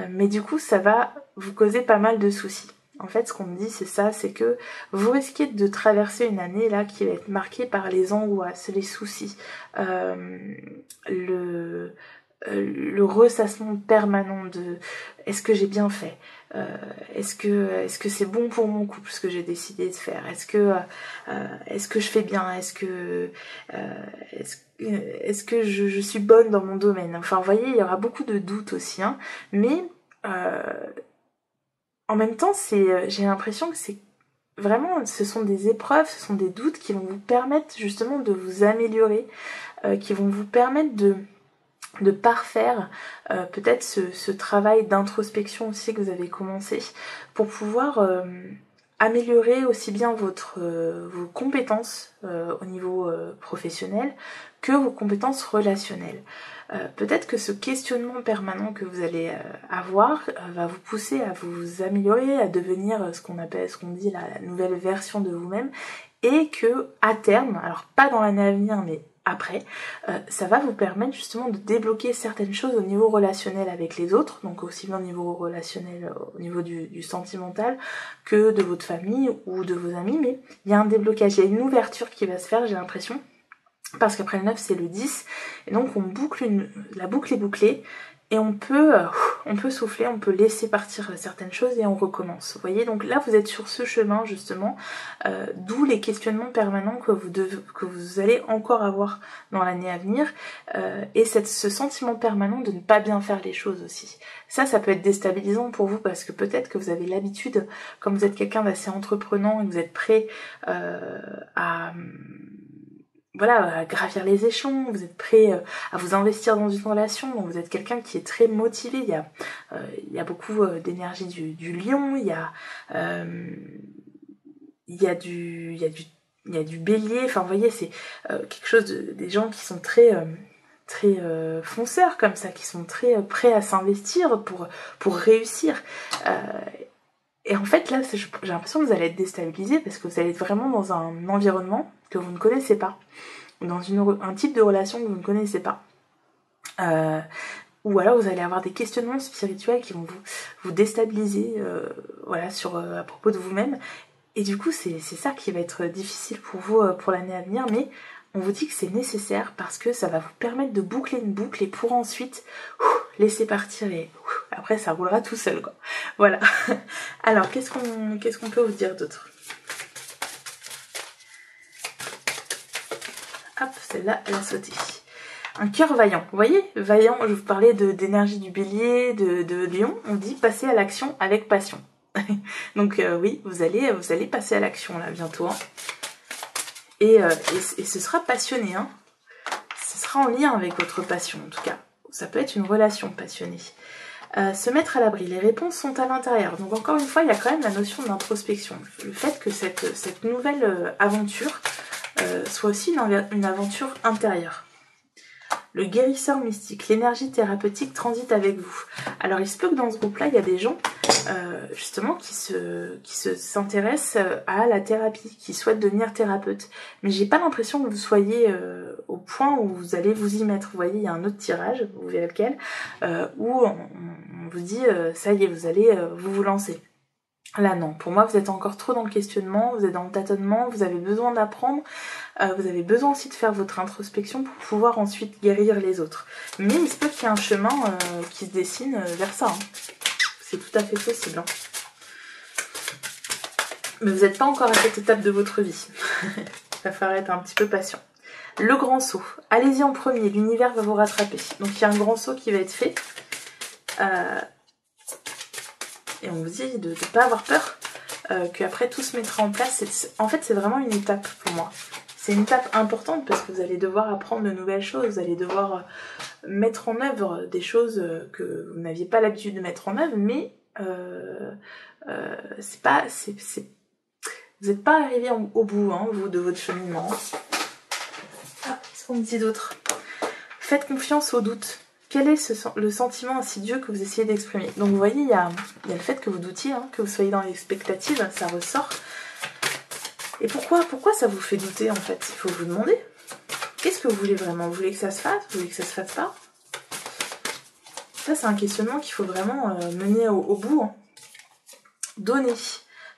Mais du coup, ça va vous causer pas mal de soucis. En fait, ce qu'on me dit, c'est ça, c'est que vous risquez de traverser une année là qui va être marquée par les angoisses, les soucis, le ressassement permanent de est-ce que j'ai bien fait, est-ce que c'est bon pour mon couple ce que j'ai décidé de faire, est-ce que je fais bien, est-ce que je suis bonne dans mon domaine. Enfin vous voyez, il y aura beaucoup de doutes aussi, hein, mais en même temps j'ai l'impression que c'est vraiment, ce sont des épreuves, ce sont des doutes qui vont vous permettre justement de vous améliorer, qui vont vous permettre de parfaire peut-être ce travail d'introspection aussi que vous avez commencé, pour pouvoir améliorer aussi bien vos compétences au niveau professionnel que vos compétences relationnelles. Peut-être que ce questionnement permanent que vous allez avoir va vous pousser à vous améliorer, à devenir ce qu'on dit la nouvelle version de vous-même, et que à terme, alors pas dans l'année à venir, mais après, ça va vous permettre justement de débloquer certaines choses au niveau relationnel avec les autres, donc aussi bien au niveau relationnel, au niveau du sentimental, que de votre famille ou de vos amis, mais il y a un déblocage, il y a une ouverture qui va se faire, j'ai l'impression, parce qu'après le 9 c'est le 10, et donc la boucle est bouclée, et on peut souffler, on peut laisser partir certaines choses et on recommence. Vous voyez, donc là vous êtes sur ce chemin justement, d'où les questionnements permanents que vous allez encore avoir dans l'année à venir, et ce sentiment permanent de ne pas bien faire les choses aussi. Ça peut être déstabilisant pour vous, parce que peut-être que vous avez l'habitude, comme vous êtes quelqu'un d'assez entreprenant et que vous êtes prêt à gravir les échelons, vous êtes prêt à vous investir dans une relation, donc vous êtes quelqu'un qui est très motivé, il y a beaucoup d'énergie du lion, il y a du bélier, enfin vous voyez, c'est quelque chose des gens qui sont très fonceurs comme ça, qui sont très prêts à s'investir pour réussir. Et en fait là, j'ai l'impression que vous allez être déstabilisé, parce que vous allez être vraiment dans un environnement que vous ne connaissez pas, dans un type de relation que vous ne connaissez pas. ou alors vous allez avoir des questionnements spirituels qui vont vous déstabiliser voilà, à propos de vous-même. Et du coup, c'est ça qui va être difficile pour vous pour l'année à venir, mais on vous dit que c'est nécessaire parce que ça va vous permettre de boucler une boucle et pour ensuite laisser partir et après ça roulera tout seul, quoi. Voilà. Alors, qu'est-ce qu'on peut vous dire d'autre? Hop, celle-là, elle a sauté. Un cœur vaillant. Vous voyez, vaillant, je vous parlais d'énergie du bélier, de lion. On dit passer à l'action avec passion. Donc oui, vous allez passer à l'action là bientôt. Hein. Et ce sera passionné. Hein. Ce sera en lien avec votre passion en tout cas. Ça peut être une relation passionnée. Se mettre à l'abri. Les réponses sont à l'intérieur. Donc encore une fois, il y a quand même la notion d'introspection. Le fait que cette nouvelle aventure soit aussi une aventure intérieure. Le guérisseur mystique, l'énergie thérapeutique transite avec vous. Alors il se peut que dans ce groupe-là, il y a des gens justement qui s'intéressent à la thérapie, qui souhaitent devenir thérapeute. Mais j'ai pas l'impression que vous soyez au point où vous allez vous y mettre. Vous voyez, il y a un autre tirage, vous verrez lequel, où on vous dit ça y est, vous allez vous lancer. Là non, pour moi vous êtes encore trop dans le questionnement, vous êtes dans le tâtonnement, vous avez besoin d'apprendre, vous avez besoin aussi de faire votre introspection pour pouvoir ensuite guérir les autres. Mais il se peut qu'il y ait un chemin qui se dessine vers ça. Hein. C'est tout à fait possible. Hein. Mais vous n'êtes pas encore à cette étape de votre vie. Il va falloir être un petit peu patient. Le grand saut. Allez-y en premier, l'univers va vous rattraper. Donc il y a un grand saut qui va être fait. Et on vous dit de ne pas avoir peur, qu'après tout se mettra en place. En fait, c'est vraiment une étape pour moi. C'est une étape importante parce que vous allez devoir apprendre de nouvelles choses, vous allez devoir mettre en œuvre des choses que vous n'aviez pas l'habitude de mettre en œuvre, mais vous n'êtes pas arrivé au bout, hein, vous, de votre cheminement. Ah, qu'est-ce qu'on me dit d'autre? Faites confiance au doute. Quel est le sentiment insidieux que vous essayez d'exprimer? Donc vous voyez, il y a le fait que vous doutiez, hein, que vous soyez dans l'expectative, ça ressort. Et pourquoi ça vous fait douter en fait? Il faut vous demander. Qu'est-ce que vous voulez vraiment? Vous voulez que ça se fasse? Vous voulez que ça se fasse pas? Ça c'est un questionnement qu'il faut vraiment mener au bout. Hein. Donner.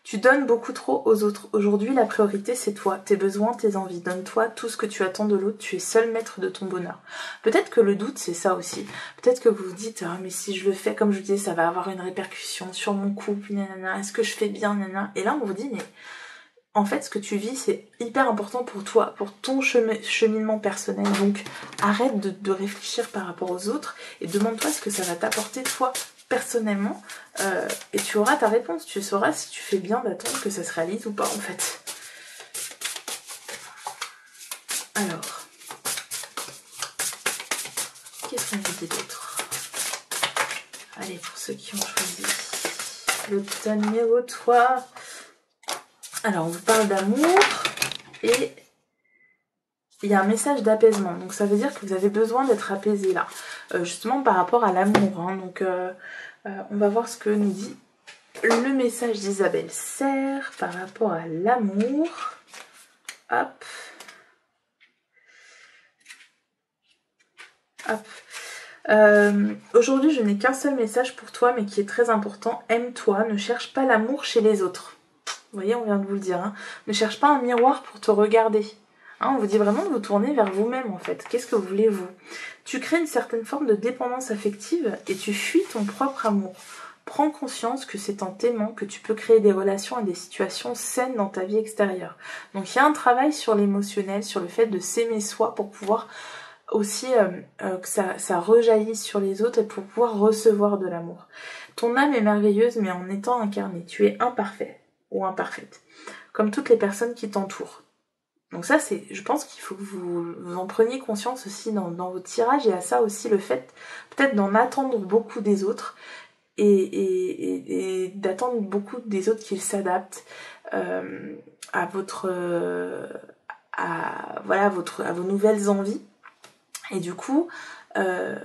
Tu donnes beaucoup trop aux autres. Aujourd'hui, la priorité, c'est toi, tes besoins, tes envies. Donne-toi tout ce que tu attends de l'autre. Tu es seul maître de ton bonheur. Peut-être que le doute, c'est ça aussi. Peut-être que vous vous dites, ah, mais si je le fais, comme je vous disais, ça va avoir une répercussion sur mon couple, nanana. Est-ce que je fais bien, nanana. Et là, on vous dit, mais en fait, ce que tu vis, c'est hyper important pour toi, pour ton cheminement personnel. Donc, arrête de réfléchir par rapport aux autres et demande-toi ce que ça va t'apporter, toi, personnellement, et tu auras ta réponse. Tu sauras si tu fais bien d'attendre que ça se réalise ou pas, en fait. Alors, qu'est-ce qu'on dit d'autre? Allez, pour ceux qui ont choisi le ton numéro 3. Alors, on vous parle d'amour et il y a un message d'apaisement. Donc, ça veut dire que vous avez besoin d'être apaisé là. Justement, par rapport à l'amour. Hein. Donc, on va voir ce que nous dit le message d'Isabelle Serre par rapport à l'amour. Hop. Hop. Aujourd'hui, je n'ai qu'un seul message pour toi, mais qui est très important. Aime-toi, ne cherche pas l'amour chez les autres. Vous voyez, on vient de vous le dire. Hein. Ne cherche pas un miroir pour te regarder. Hein, on vous dit vraiment de vous tourner vers vous-même, en fait. Qu'est-ce que vous voulez, vous? Tu crées une certaine forme de dépendance affective et tu fuis ton propre amour. Prends conscience que c'est en t'aimant que tu peux créer des relations et des situations saines dans ta vie extérieure. Donc, il y a un travail sur l'émotionnel, sur le fait de s'aimer soi pour pouvoir aussi que ça rejaillisse sur les autres et pour pouvoir recevoir de l'amour. Ton âme est merveilleuse, mais en étant incarnée, tu es imparfait ou imparfaite, comme toutes les personnes qui t'entourent. Donc ça, je pense qu'il faut que vous en preniez conscience aussi dans votre tirage, et à ça aussi le fait peut-être d'en attendre beaucoup des autres et d'attendre beaucoup des autres qu'ils s'adaptent à vos nouvelles envies. Et du coup, de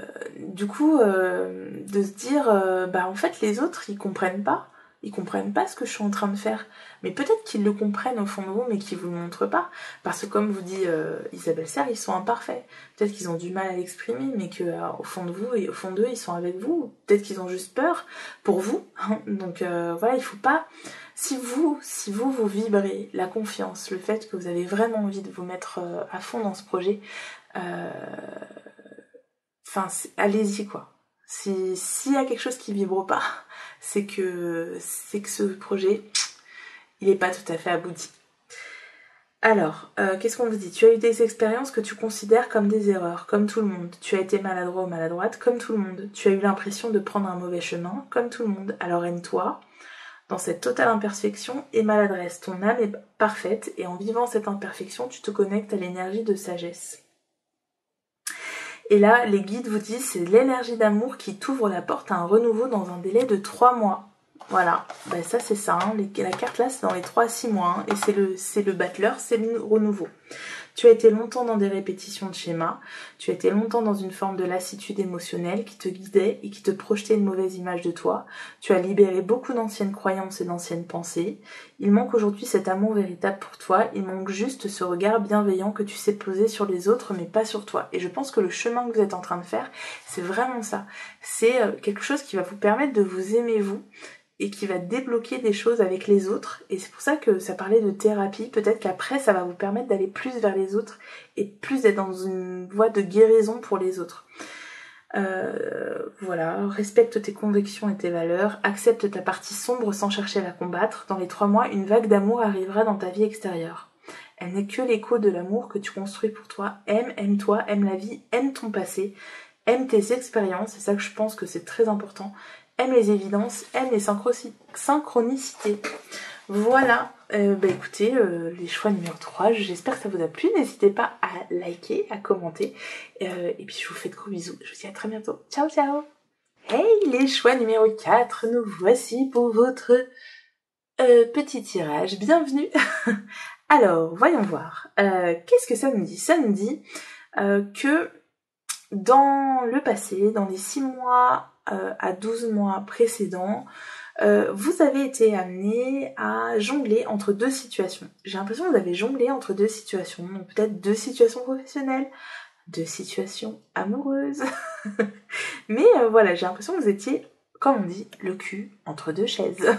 se dire, en fait, les autres, ils comprennent pas Ils comprennent pas ce que je suis en train de faire. Mais peut-être qu'ils le comprennent au fond de vous, mais qu'ils vous le montrent pas. Parce que comme vous dit Isabelle Serre, ils sont imparfaits. Peut-être qu'ils ont du mal à l'exprimer, mais que au fond de vous et au fond d'eux, ils sont avec vous. Peut-être qu'ils ont juste peur pour vous. Donc voilà, il faut pas... Si vous vibrez la confiance, le fait que vous avez vraiment envie de vous mettre à fond dans ce projet, allez-y quoi. S'il y a quelque chose qui vibre pas, c'est que ce projet, il est pas tout à fait abouti. Alors, qu'est-ce qu'on vous dit? Tu as eu des expériences que tu considères comme des erreurs, comme tout le monde. Tu as été maladroit ou maladroite, comme tout le monde. Tu as eu l'impression de prendre un mauvais chemin, comme tout le monde. Alors aime-toi. Dans cette totale imperfection et maladresse, ton âme est parfaite et en vivant cette imperfection, tu te connectes à l'énergie de sagesse. Et là, les guides vous disent, c'est l'énergie d'amour qui t'ouvre la porte à un renouveau dans un délai de 3 mois. Voilà, ben ça c'est ça, hein. La carte là c'est dans les 3 à 6 mois, hein. Et c'est le battleur, c'est le renouveau. Tu as été longtemps dans des répétitions de schémas, tu as été longtemps dans une forme de lassitude émotionnelle qui te guidait et qui te projetait une mauvaise image de toi. Tu as libéré beaucoup d'anciennes croyances et d'anciennes pensées. Il manque aujourd'hui cet amour véritable pour toi, il manque juste ce regard bienveillant que tu sais poser sur les autres mais pas sur toi. Et je pense que le chemin que vous êtes en train de faire, c'est vraiment ça. C'est quelque chose qui va vous permettre de vous aimer vous, et qui va débloquer des choses avec les autres. Et c'est pour ça que ça parlait de thérapie. Peut-être qu'après, ça va vous permettre d'aller plus vers les autres et plus d'être dans une voie de guérison pour les autres. Voilà, respecte tes convictions et tes valeurs, accepte ta partie sombre sans chercher à la combattre. Dans les 3 mois, une vague d'amour arrivera dans ta vie extérieure. Elle n'est que l'écho de l'amour que tu construis pour toi. Aime-toi, aime la vie, aime ton passé, aime tes expériences. C'est ça que je pense que c'est très important. Aime les évidences, aime les synchronicités. Voilà, écoutez, les choix numéro 3, j'espère que ça vous a plu. N'hésitez pas à liker, à commenter. Et puis je vous fais de gros bisous. Je vous dis à très bientôt. Ciao, ciao. Hey, les choix numéro 4, nous voici pour votre petit tirage. Bienvenue. Alors, voyons voir. Qu'est-ce que ça nous dit? Ça nous dit que dans le passé, dans les 6 mois à 12 mois précédents, vous avez été amené à jongler entre 2 situations. J'ai l'impression que vous avez jonglé entre 2 situations, donc peut-être 2 situations professionnelles, 2 situations amoureuses. Mais voilà, j'ai l'impression que vous étiez, comme on dit, le cul entre 2 chaises.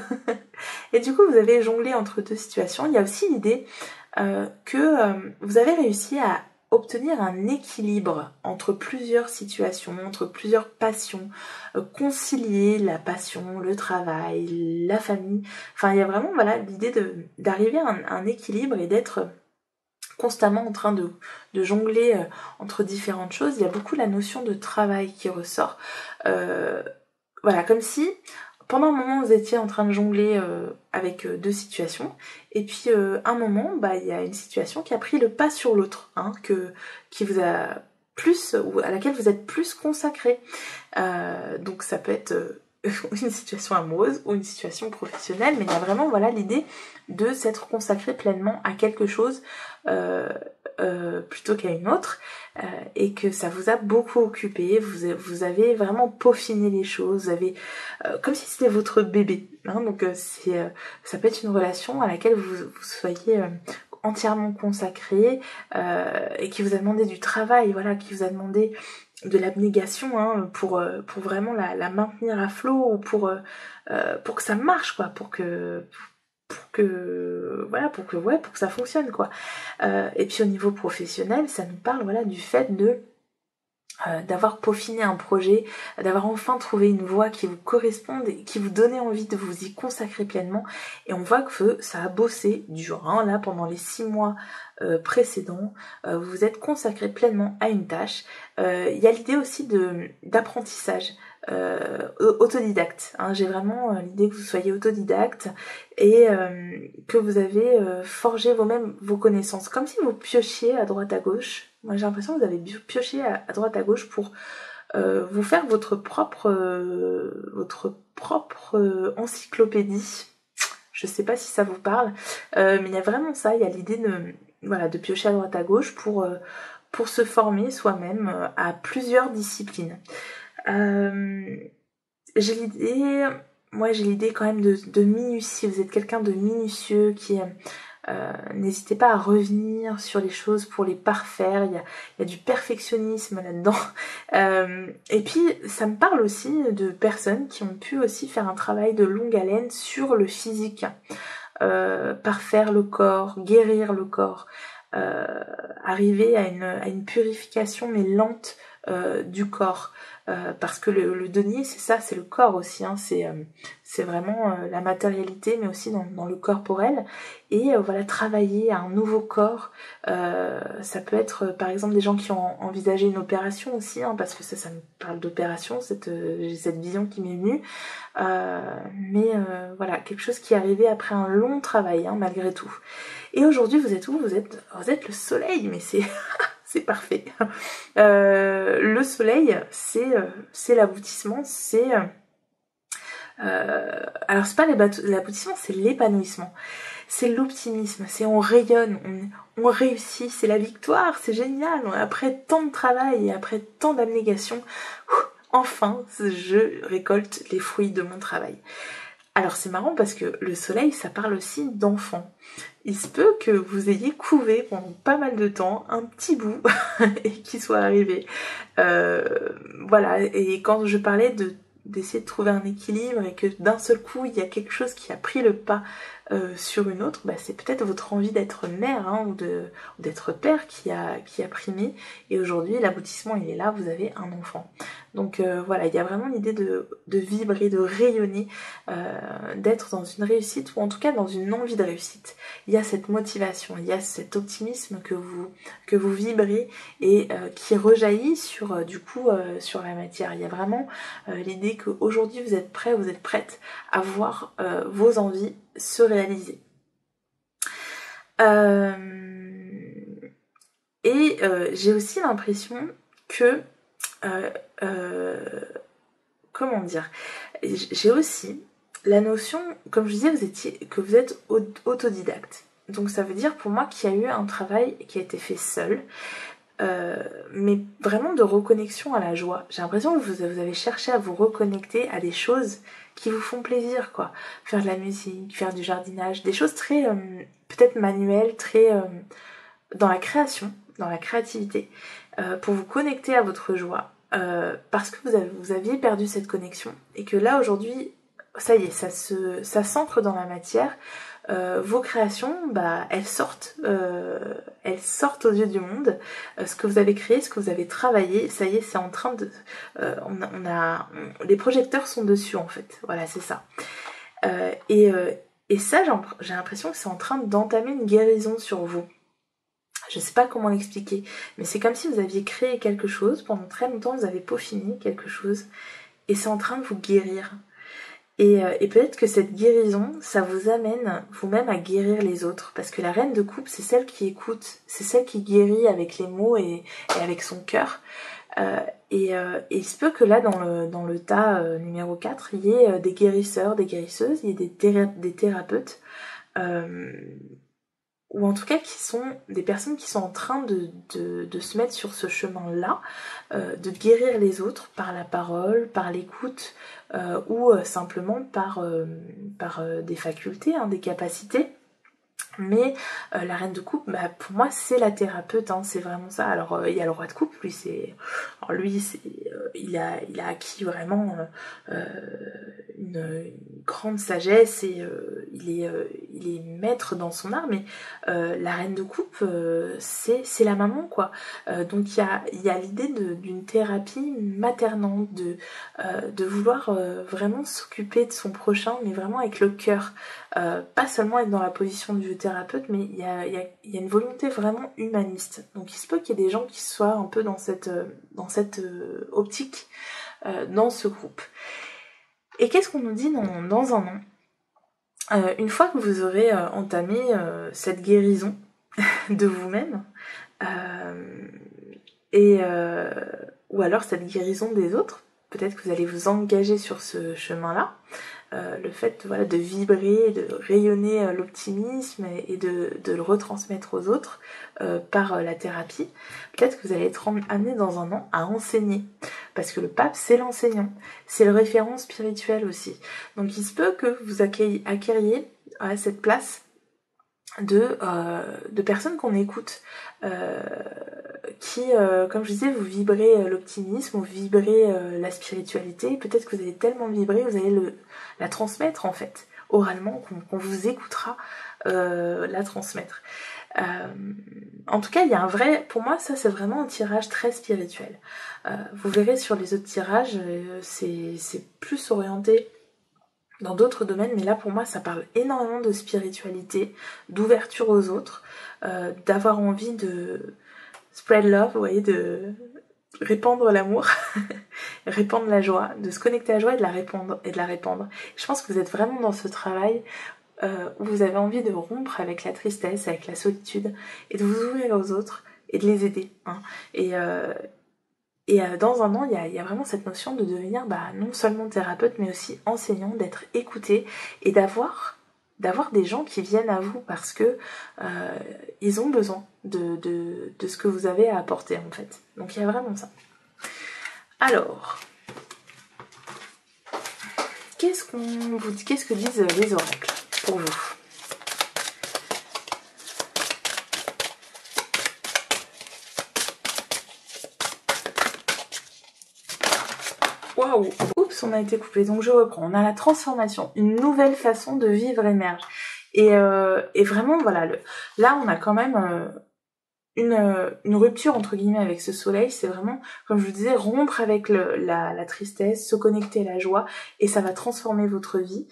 Et du coup, vous avez jonglé entre 2 situations. Il y a aussi l'idée que vous avez réussi à obtenir un équilibre entre plusieurs situations, entre plusieurs passions, concilier la passion, le travail, la famille. Enfin, il y a vraiment l'idée d'arriver à un équilibre et d'être constamment en train de jongler entre différentes choses. Il y a beaucoup la notion de travail qui ressort. Comme si pendant un moment vous étiez en train de jongler avec 2 situations, et puis un moment il y a une situation qui a pris le pas sur l'autre, hein, qui vous a plus, ou à laquelle vous êtes plus consacré. Donc ça peut être une situation amoureuse ou une situation professionnelle, mais il y a vraiment l'idée de s'être consacré pleinement à quelque chose plutôt qu'à une autre, et que ça vous a beaucoup occupé. Vous avez vraiment peaufiné les choses, vous avez comme si c'était votre bébé, hein. Donc ça peut être une relation à laquelle vous soyez entièrement consacré, et qui vous a demandé du travail, qui vous a demandé de l'abnégation, hein, pour vraiment la maintenir à flot, ou pour que ça marche, quoi, pour que ça fonctionne, quoi. Et puis au niveau professionnel, ça nous parle du fait d'avoir peaufiné un projet, d'avoir enfin trouvé une voie qui vous corresponde et qui vous donnait envie de vous y consacrer pleinement. Et on voit que ça a bossé dur, hein, là, pendant les 6 mois précédents. Vous vous êtes consacré pleinement à une tâche. Il y a l'idée aussi d'apprentissage. Autodidacte, hein. J'ai vraiment l'idée que vous soyez autodidacte et que vous avez forgé vos connaissances, comme si vous piochiez à droite à gauche. Moi j'ai l'impression que vous avez pioché à droite à gauche pour vous faire votre propre encyclopédie. Je sais pas si ça vous parle, mais il y a vraiment ça, il y a l'idée de piocher à droite à gauche pour se former soi-même à plusieurs disciplines. J'ai l'idée moi j'ai l'idée quand même de minutie. Vous êtes quelqu'un de minutieux qui n'hésitez pas à revenir sur les choses pour les parfaire. Il y a du perfectionnisme là-dedans. Et puis ça me parle aussi de personnes qui ont pu aussi faire un travail de longue haleine sur le physique, parfaire le corps, guérir le corps, arriver à une purification mais lente du corps. Parce que le denier c'est ça, c'est le corps aussi, hein, c'est vraiment la matérialité mais aussi dans le corporel. Et voilà, travailler à un nouveau corps, ça peut être par exemple des gens qui ont envisagé une opération aussi, hein, parce que ça me parle d'opération, j'ai cette vision qui m'est venue. Voilà, quelque chose qui est arrivé après un long travail, hein, malgré tout. Et aujourd'hui vous êtes où? Vous êtes le soleil, mais c'est c'est parfait. Le soleil, c'est l'aboutissement, alors c'est pas l'aboutissement, c'est l'épanouissement, c'est l'optimisme, c'est on rayonne, on réussit, c'est la victoire, c'est génial. Après tant de travail et après tant d'abnégation, enfin je récolte les fruits de mon travail. Alors c'est marrant parce que le soleil, ça parle aussi d'enfants. Il se peut que vous ayez couvé pendant pas mal de temps un petit bout et qu'il soit arrivé. Voilà, et quand je parlais d'essayer de trouver un équilibre et que d'un seul coup il y a quelque chose qui a pris le pas sur une autre, bah, c'est peut-être votre envie d'être mère, hein, ou d'être père qui a primé, et aujourd'hui l'aboutissement il est là, vous avez un enfant. Donc voilà, il y a vraiment l'idée de vibrer, de rayonner, d'être dans une réussite, ou en tout cas dans une envie de réussite. Il y a cette motivation, il y a cet optimisme que vous vibrez et qui rejaillit sur sur la matière. Il y a vraiment l'idée qu'aujourd'hui vous êtes prêt, vous êtes prête à voir vos envies se réaliser. J'ai aussi l'impression que comment dire, j'ai aussi la notion, comme je disais, que vous êtes autodidacte. Donc ça veut dire pour moi qu'il y a eu un travail qui a été fait seul, mais vraiment de reconnexion à la joie. J'ai l'impression que vous avez cherché à vous reconnecter à des choses qui vous font plaisir, quoi. Faire de la musique, faire du jardinage, des choses très peut-être manuelles, très dans la création, dans la créativité, pour vous connecter à votre joie, parce que vous aviez perdu cette connexion, et que là aujourd'hui, ça y est, ça s'ancre dans la matière. Vos créations, bah, elles sortent aux yeux du monde. Ce que vous avez créé, ce que vous avez travaillé, ça y est, c'est en train de, les projecteurs sont dessus en fait. Voilà, c'est ça. Et ça, j'ai l'impression que c'est en train d'entamer une guérison sur vous. Je sais pas comment l'expliquer, mais c'est comme si vous aviez créé quelque chose, pendant très longtemps vous avez peaufiné quelque chose, et c'est en train de vous guérir. Et peut-être que cette guérison, ça vous amène vous-même à guérir les autres, parce que la reine de coupe, c'est celle qui écoute, c'est celle qui guérit avec les mots et avec son cœur. Et il se peut que là, dans le tas numéro 4, il y ait des guérisseurs, des guérisseuses, il y ait des thérapeutes, ou en tout cas qui sont des personnes qui sont en train de se mettre sur ce chemin-là, de guérir les autres par la parole, par l'écoute, ou simplement par des facultés, hein, des capacités. Mais la reine de coupe, bah, pour moi c'est la thérapeute, hein, c'est vraiment ça. Alors il y a le roi de coupe, il a acquis vraiment une grande sagesse, et il est maître dans son art. Mais la reine de coupe, c'est la maman, quoi. Donc il y a l'idée d'une thérapie maternante, de vouloir vraiment s'occuper de son prochain, mais vraiment avec le cœur. Pas seulement être dans la position du thérapeute, mais il y a une volonté vraiment humaniste. Donc il se peut qu'il y ait des gens qui soient un peu dans cette optique, dans ce groupe. Et qu'est-ce qu'on nous dit dans un an, une fois que vous aurez entamé cette guérison de vous-même, ou alors cette guérison des autres, peut-être que vous allez vous engager sur ce chemin-là, le fait voilà, de vibrer, de rayonner l'optimisme et de le retransmettre aux autres par la thérapie. Peut-être que vous allez être amené dans un an à enseigner, parce que le pape c'est l'enseignant, c'est le référent spirituel aussi. Donc il se peut que vous acquériez cette place de personnes qu'on écoute, qui, comme je disais, vous vibrez l'optimisme, vous vibrez la spiritualité. Peut-être que vous allez tellement vibrer, vous allez la transmettre en fait, oralement, qu'on vous écoutera la transmettre. En tout cas, il y a un vrai, pour moi, ça c'est vraiment un tirage très spirituel. Vous verrez sur les autres tirages, c'est plus orienté dans d'autres domaines, mais là pour moi ça parle énormément de spiritualité, d'ouverture aux autres, d'avoir envie de spread love, vous voyez, de répandre l'amour, répandre la joie, de se connecter à la joie et de la répandre. Je pense que vous êtes vraiment dans ce travail où vous avez envie de rompre avec la tristesse, avec la solitude, et de vous ouvrir aux autres et de les aider. Hein. Et dans un an, il y a vraiment cette notion de devenir non seulement thérapeute, mais aussi enseignant, d'être écouté et d'avoir des gens qui viennent à vous parce que ils ont besoin de ce que vous avez à apporter en fait. Donc il y a vraiment ça. Alors, qu'est-ce que disent les oracles pour vous ? Waouh, oups, on a été coupé, donc je reprends. On a la transformation, une nouvelle façon de vivre émerge. Et vraiment, voilà, là on a quand même une rupture entre guillemets avec ce soleil. C'est vraiment, comme je vous disais, rompre avec la tristesse, se connecter à la joie, et ça va transformer votre vie.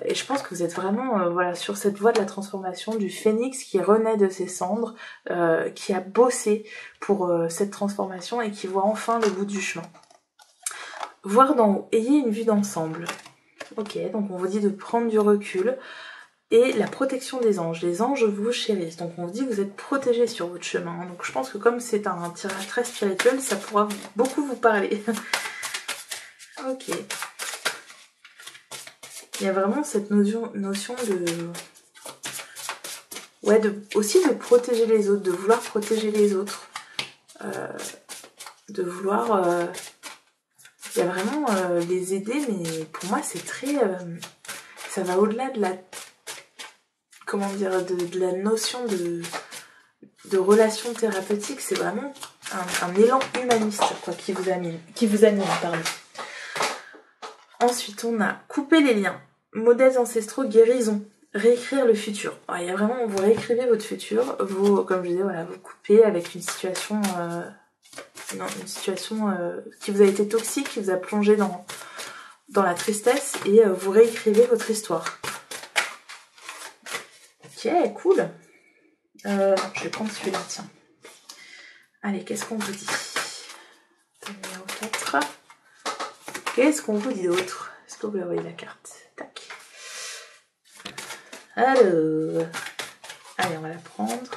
Et je pense que vous êtes vraiment voilà, sur cette voie de la transformation du phénix qui renaît de ses cendres, qui a bossé pour cette transformation et qui voit enfin le bout du chemin. Voir d'en haut, ayez une vue d'ensemble. Ok, donc on vous dit de prendre du recul. Et la protection des anges. Les anges vous chérissent. Donc on vous dit que vous êtes protégé sur votre chemin. Donc je pense que comme c'est un tirage très spirituel, ça pourra beaucoup vous parler. Ok. Il y a vraiment cette notion de... Ouais, aussi de protéger les autres, de vouloir protéger les autres. De vouloir... Il y a vraiment les aider, mais pour moi c'est très... ça va au-delà de la... Comment dire, de la notion de relation thérapeutique. C'est vraiment un élan humaniste quoi, qui vous anime, pardon. Ensuite, on a couper les liens, modèles ancestraux, guérison, réécrire le futur. Alors, il y a vraiment, vous réécrivez votre futur, vous, comme je disais, voilà, vous coupez avec une situation, qui vous a été toxique, qui vous a plongé dans la tristesse, et vous réécrivez votre histoire. Ok, cool. Je vais prendre celui-là, tiens. Allez, qu'est-ce qu'on vous dit ? Numéro 4. Qu'est-ce qu'on vous dit d'autre ? Est-ce que vous voyez la carte ? Tac. Alors. Allez, on va la prendre.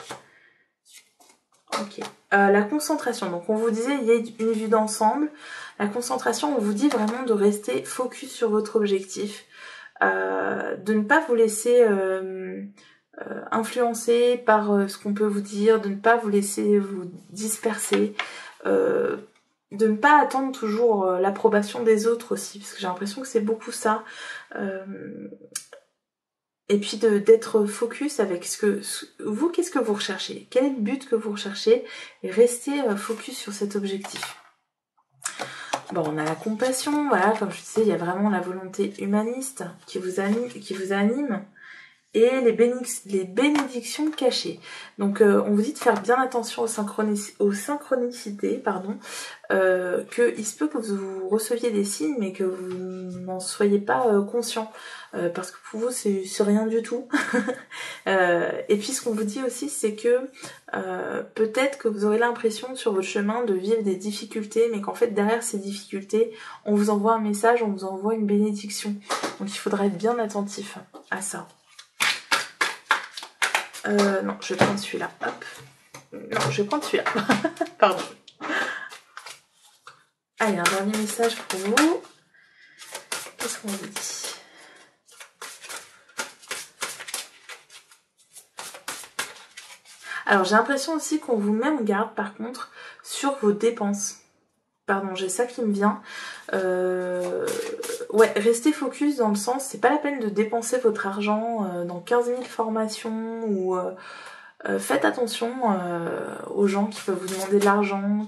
Ok. La concentration. Donc, on vous disait, il y a une vue d'ensemble. La concentration, on vous dit vraiment de rester focus sur votre objectif. De ne pas vous laisser... influencé par ce qu'on peut vous dire, de ne pas vous laisser vous disperser, de ne pas attendre toujours l'approbation des autres aussi, parce que j'ai l'impression que c'est beaucoup ça, et puis d'être focus avec vous, qu'est-ce que vous recherchez, quel est le but que vous recherchez, et restez focus sur cet objectif. Bon, on a la compassion, voilà, comme je disais, il y a vraiment la volonté humaniste qui vous anime. Et les bénédictions cachées. Donc on vous dit de faire bien attention aux synchronicités, que il se peut que vous receviez des signes mais que vous n'en soyez pas conscient, parce que pour vous c'est rien du tout. Et puis ce qu'on vous dit aussi, c'est que peut-être que vous aurez l'impression sur votre chemin de vivre des difficultés, mais qu'en fait derrière ces difficultés on vous envoie un message, on vous envoie une bénédiction. Donc il faudra être bien attentif à ça. Non, je vais prendre celui-là. Hop. Non, je vais prendre celui-là. Pardon. Allez, un dernier message pour vous. Qu'est-ce qu'on vous dit ? Alors j'ai l'impression aussi qu'on vous met en garde par contre sur vos dépenses. Pardon, j'ai ça qui me vient. Ouais, restez focus dans le sens, c'est pas la peine de dépenser votre argent dans 15 000 formations ou faites attention aux gens qui peuvent vous demander de l'argent,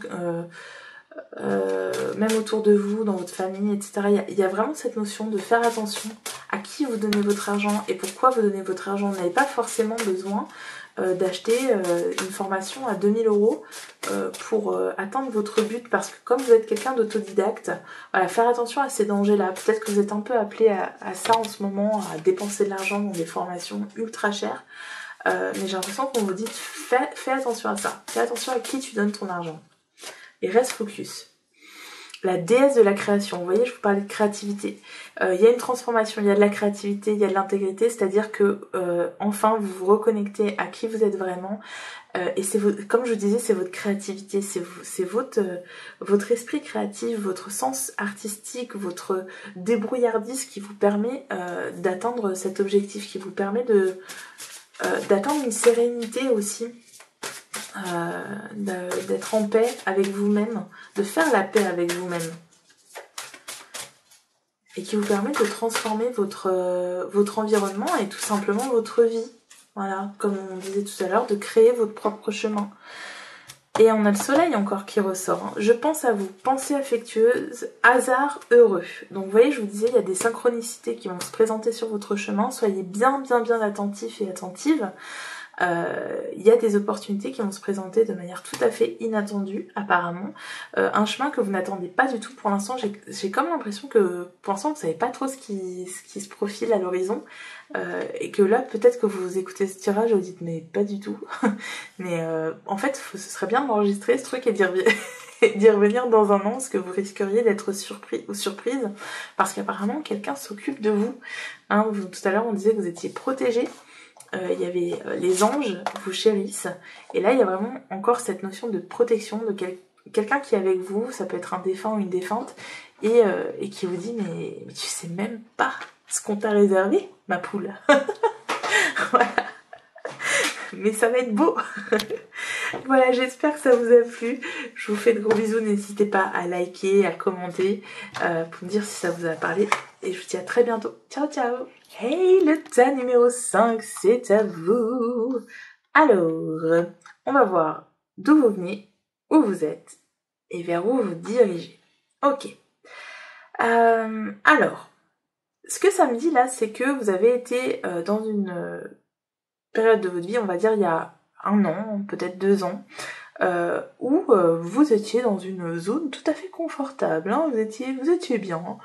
même autour de vous, dans votre famille, etc. Il y a vraiment cette notion de faire attention à qui vous donnez votre argent et pourquoi vous donnez votre argent. Vous n'avez pas forcément besoin d'acheter une formation à 2000 € pour atteindre votre but, parce que comme vous êtes quelqu'un d'autodidacte, voilà, faire attention à ces dangers-là. Peut-être que vous êtes un peu appelé à ça en ce moment, à dépenser de l'argent dans des formations ultra chères, mais j'ai l'impression qu'on vous dit fais attention à ça, fais attention à qui tu donnes ton argent et reste focus. La déesse de la création, vous voyez, je vous parlais de créativité. Il y a une transformation, il y a de la créativité, il y a de l'intégrité, c'est-à-dire que enfin vous vous reconnectez à qui vous êtes vraiment. Et c'est comme je vous disais, c'est votre créativité, c'est votre esprit créatif, votre sens artistique, votre débrouillardise qui vous permet d'atteindre cet objectif, qui vous permet d'atteindre une sérénité aussi. D'être en paix avec vous-même, de faire la paix avec vous-même, et qui vous permet de transformer votre environnement et tout simplement votre vie. Voilà, comme on disait tout à l'heure, de créer votre propre chemin. Et on a le soleil encore qui ressort. Hein. Je pense à vous, pensée affectueuse, hasard heureux. Donc vous voyez, je vous disais, il y a des synchronicités qui vont se présenter sur votre chemin. Soyez bien attentifs et attentives. Il y a des opportunités qui vont se présenter de manière tout à fait inattendue apparemment, un chemin que vous n'attendez pas du tout pour l'instant. J'ai comme l'impression que pour l'instant vous savez pas trop ce qui se profile à l'horizon, et que là peut-être que vous écoutez ce tirage et vous dites mais pas du tout mais en fait ce serait bien d'enregistrer ce truc et d'y revenir dans un an, parce que vous risqueriez d'être surpris ou surprise, parce qu'apparemment quelqu'un s'occupe de vous, hein. Tout à l'heure on disait que vous étiez protégé. Il y avait les anges vous chérissent, et là il y a vraiment encore cette notion de protection de quelqu'un qui est avec vous, ça peut être un défunt ou une défunte, et qui vous dit mais tu sais même pas ce qu'on t'a réservé, ma poule. Voilà. Mais ça va être beau. Voilà, j'espère que ça vous a plu. Je vous fais de gros bisous, n'hésitez pas à liker, à commenter pour me dire si ça vous a parlé, et je vous dis à très bientôt. Ciao ciao. Hey, le tas numéro 5, c'est à vous. Alors, on va voir d'où vous venez, où vous êtes et vers où vous dirigez. Ok. Alors, ce que ça me dit là, c'est que vous avez été dans une période de votre vie, on va dire il y a 1 an, peut-être 2 ans, où vous étiez dans une zone tout à fait confortable, hein, vous étiez bien,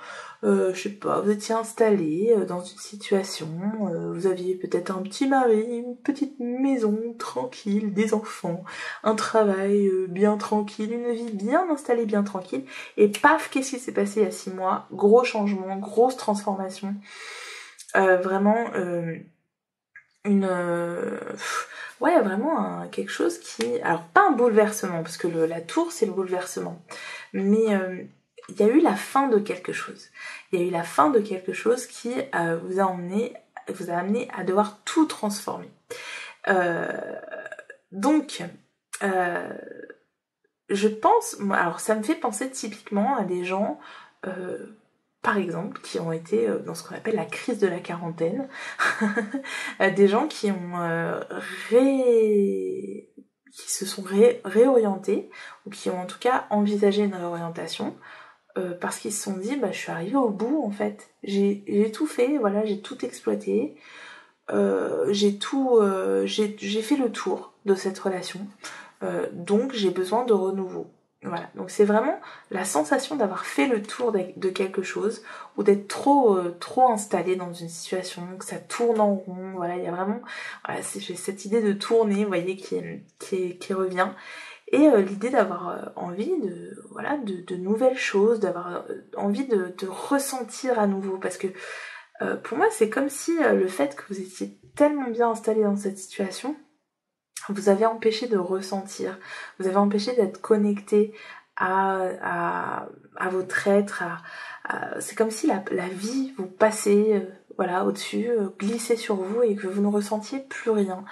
je sais pas, vous étiez installé dans une situation, vous aviez peut-être un petit mari, une petite maison tranquille, des enfants, un travail bien tranquille, une vie bien installée, bien tranquille, et paf, qu'est-ce qui s'est passé il y a 6 mois? Gros changement, grosse transformation, vraiment ouais, vraiment quelque chose qui... Alors, pas un bouleversement, parce que la tour, c'est le bouleversement. Mais il y a eu la fin de quelque chose. Il y a eu la fin de quelque chose qui vous a amené à devoir tout transformer. Donc, je pense... Alors, ça me fait penser typiquement à des gens... par exemple, qui ont été dans ce qu'on appelle la crise de la quarantaine, des gens qui ont qui se sont réorientés, ou qui ont en tout cas envisagé une réorientation, parce qu'ils se sont dit, bah, je suis arrivée au bout en fait, j'ai tout fait, voilà, j'ai tout exploité, j'ai fait le tour de cette relation, donc j'ai besoin de renouveau. Voilà, donc c'est vraiment la sensation d'avoir fait le tour de quelque chose, ou d'être trop installé dans une situation, que ça tourne en rond. Voilà, il y a vraiment, voilà, j'ai cette idée de tourner, vous voyez, qui revient, et l'idée d'avoir envie de nouvelles choses, d'avoir envie de ressentir à nouveau, parce que pour moi c'est comme si le fait que vous étiez tellement bien installé dans cette situation vous avez empêché de ressentir, vous avez empêché d'être connecté à votre être, c'est comme si la vie vous passait voilà, au-dessus, glissait sur vous, et que vous ne ressentiez plus rien.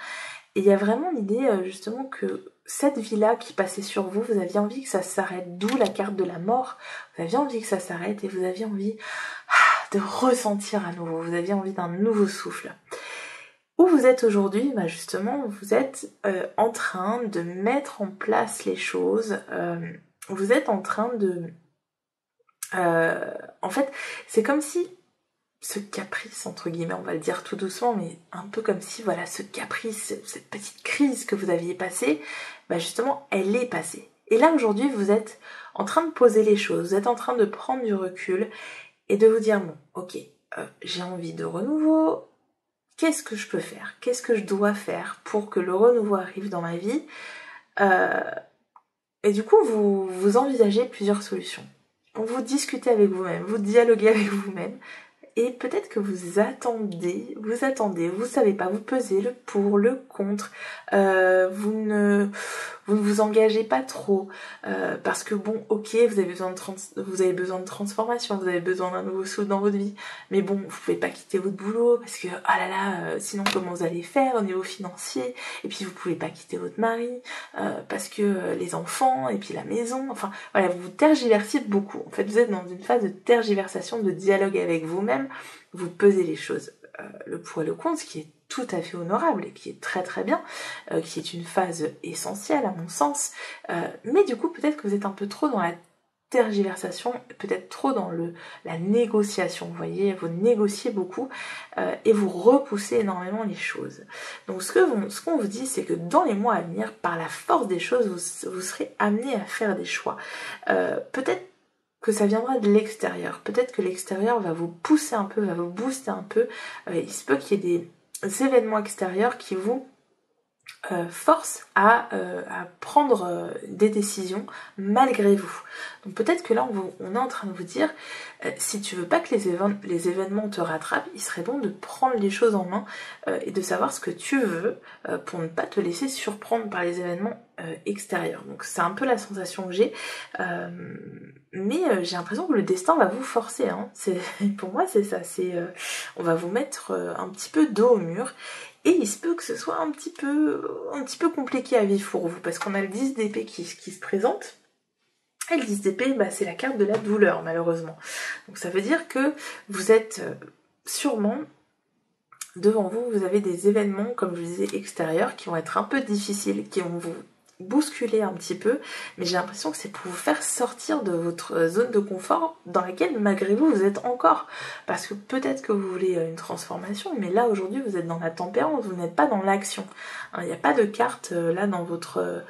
Et il y a vraiment l'idée justement que cette vie-là qui passait sur vous, vous aviez envie que ça s'arrête, d'où la carte de la mort, vous aviez envie que ça s'arrête et vous aviez envie de ressentir à nouveau, vous aviez envie d'un nouveau souffle. Où vous êtes aujourd'hui, bah justement, vous êtes en train de mettre en place les choses, vous êtes en train de... en fait, c'est comme si ce caprice, entre guillemets, on va le dire tout doucement, mais un peu comme si, voilà, ce caprice, cette petite crise que vous aviez passée, bah justement, elle est passée. Et là, aujourd'hui, vous êtes en train de poser les choses, vous êtes en train de prendre du recul et de vous dire, bon, ok, j'ai envie de renouveau, qu'est-ce que je peux faire? Qu'est-ce que je dois faire pour que le renouveau arrive dans ma vie? Et du coup, vous envisagez plusieurs solutions. Vous discutez avec vous-même, vous dialoguez avec vous-même, et peut-être que vous attendez, vous savez pas, vous pesez le pour, le contre, vous ne vous engagez pas trop, parce que bon, ok, vous avez besoin de transformation, vous avez besoin d'un nouveau souffle dans votre vie, mais bon, vous pouvez pas quitter votre boulot, parce que, ah là là, sinon comment vous allez faire au niveau financier, et puis vous pouvez pas quitter votre mari, parce que les enfants, et puis la maison, enfin, voilà, vous tergiversez beaucoup, en fait, vous êtes dans une phase de tergiversation, de dialogue avec vous-même, vous pesez les choses, le pour et le contre, ce qui est tout à fait honorable et qui est très très bien, qui est une phase essentielle à mon sens, mais du coup peut-être que vous êtes un peu trop dans la tergiversation, peut-être trop dans la négociation, vous voyez, vous négociez beaucoup et vous repoussez énormément les choses. Donc ce qu'on vous dit, c'est que dans les mois à venir, par la force des choses, vous serez amené à faire des choix. Peut-être que ça viendra de l'extérieur, peut-être que l'extérieur va vous pousser un peu, va vous booster un peu, il se peut qu'il y ait des événements extérieurs qui vous forcent à prendre des décisions malgré vous. Donc peut-être que là on est en train de vous dire si tu veux pas que les événements te rattrapent, il serait bon de prendre les choses en main et de savoir ce que tu veux pour ne pas te laisser surprendre par les événements extérieurs. Donc c'est un peu la sensation que j'ai, mais j'ai l'impression que le destin va vous forcer, hein. Pour moi c'est ça, on va vous mettre un petit peu dos au mur. Et il se peut que ce soit un petit peu compliqué à vivre pour vous, parce qu'on a le 10 d'épée qui se présente. Et le 10 d'épée, bah, c'est la carte de la douleur, malheureusement. Donc ça veut dire que vous êtes sûrement, devant vous, vous avez des événements, comme je vous disais, extérieurs, qui vont être un peu difficiles, qui vont vous bousculer un petit peu, mais j'ai l'impression que c'est pour vous faire sortir de votre zone de confort dans laquelle malgré vous êtes encore, parce que peut-être que vous voulez une transformation, mais là aujourd'hui vous êtes dans la tempérance, vous n'êtes pas dans l'action, il n'y a pas de carte là dans votre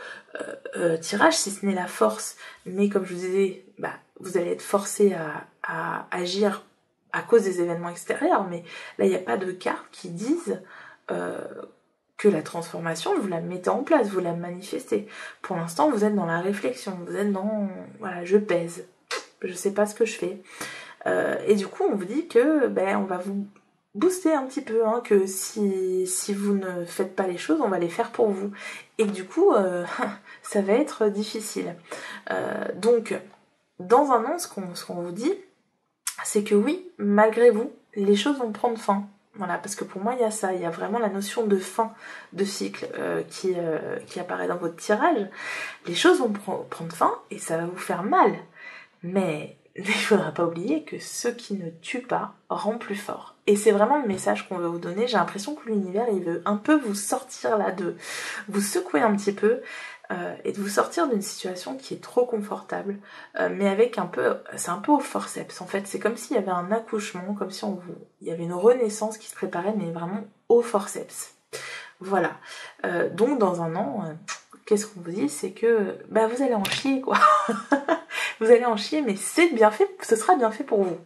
tirage si ce n'est la force, mais comme je vous disais, bah, vous allez être forcé à agir à cause des événements extérieurs, mais là il n'y a pas de cartes qui disent que la transformation, vous la mettez en place, vous la manifestez. Pour l'instant, vous êtes dans la réflexion, vous êtes dans, voilà, je pèse, je sais pas ce que je fais. Et du coup, on vous dit que, on va vous booster un petit peu, hein, que si vous ne faites pas les choses, on va les faire pour vous. Et du coup, ça va être difficile. Donc, dans un an, ce qu'on vous dit, c'est que oui, malgré vous, les choses vont prendre fin. Voilà, parce que pour moi, il y a ça, il y a vraiment la notion de fin de cycle qui apparaît dans votre tirage. Les choses vont prendre fin et ça va vous faire mal. Mais il ne faudra pas oublier que ce qui ne tue pas rend plus fort. Et c'est vraiment le message qu'on veut vous donner. J'ai l'impression que l'univers, il veut un peu vous sortir là, de vous secouer un petit peu et de vous sortir d'une situation qui est trop confortable, mais avec c'est un peu au forceps en fait. C'est comme s'il y avait un accouchement, comme si il y avait une renaissance qui se préparait, mais vraiment au forceps. Voilà. Donc dans un an, qu'est-ce qu'on vous dit? C'est que vous allez en chier, quoi. Vous allez en chier, mais c'est bien fait, ce sera bien fait pour vous.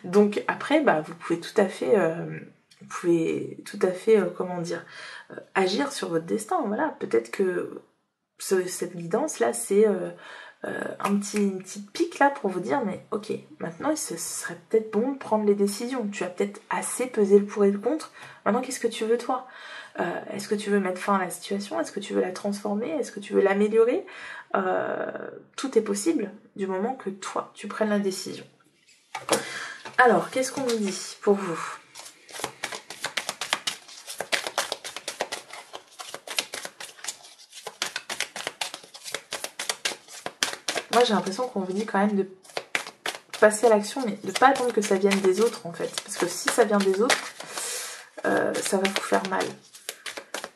Donc après, vous pouvez tout à fait, comment dire, agir sur votre destin. Voilà, peut-être que cette guidance là, c'est une petite pique là pour vous dire, mais ok, maintenant ce serait peut-être bon de prendre les décisions. Tu as peut-être assez pesé le pour et le contre. Maintenant, qu'est-ce que tu veux toi? Est-ce que tu veux mettre fin à la situation? Est-ce que tu veux la transformer? Est-ce que tu veux l'améliorer? Tout est possible du moment que toi, tu prennes la décision. Alors, qu'est-ce qu'on nous dit pour vous? moi j'ai l'impression qu'on vous dit quand même de passer à l'action, mais de ne pas attendre que ça vienne des autres en fait. Parce que si ça vient des autres, ça va vous faire mal.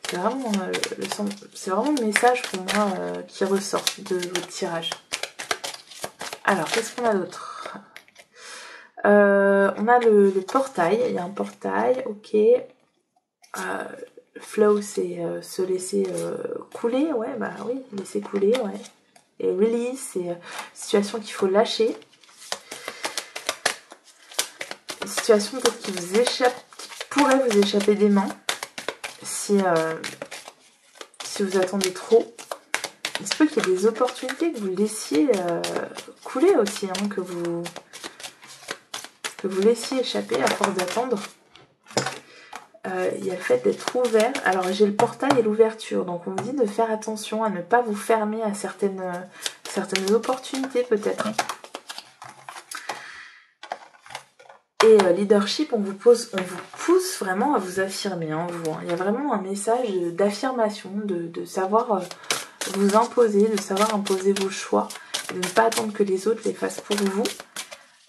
C'est vraiment, le message pour moi qui ressort de votre tirage. Alors, qu'est-ce qu'on a d'autre? On a le portail. Il y a un portail, ok. Flow, c'est se laisser couler, ouais, bah oui, laisser couler, ouais. Et release, c'est situation qu'il faut lâcher. Une situation peut-être qui vous échappe, qui pourrait vous échapper des mains si vous attendez trop. Il se peut qu'il y ait des opportunités que vous laissiez couler aussi, hein, que vous laissiez échapper à force d'attendre. Il y a le fait d'être ouvert. Alors j'ai le portail et l'ouverture, donc on vous dit de faire attention à ne pas vous fermer à certaines opportunités peut-être. Et leadership, on vous pousse vraiment à vous affirmer. Hein, vous, hein. Il y a vraiment un message d'affirmation, de savoir vous imposer, de savoir imposer vos choix, de ne pas attendre que les autres les fassent pour vous.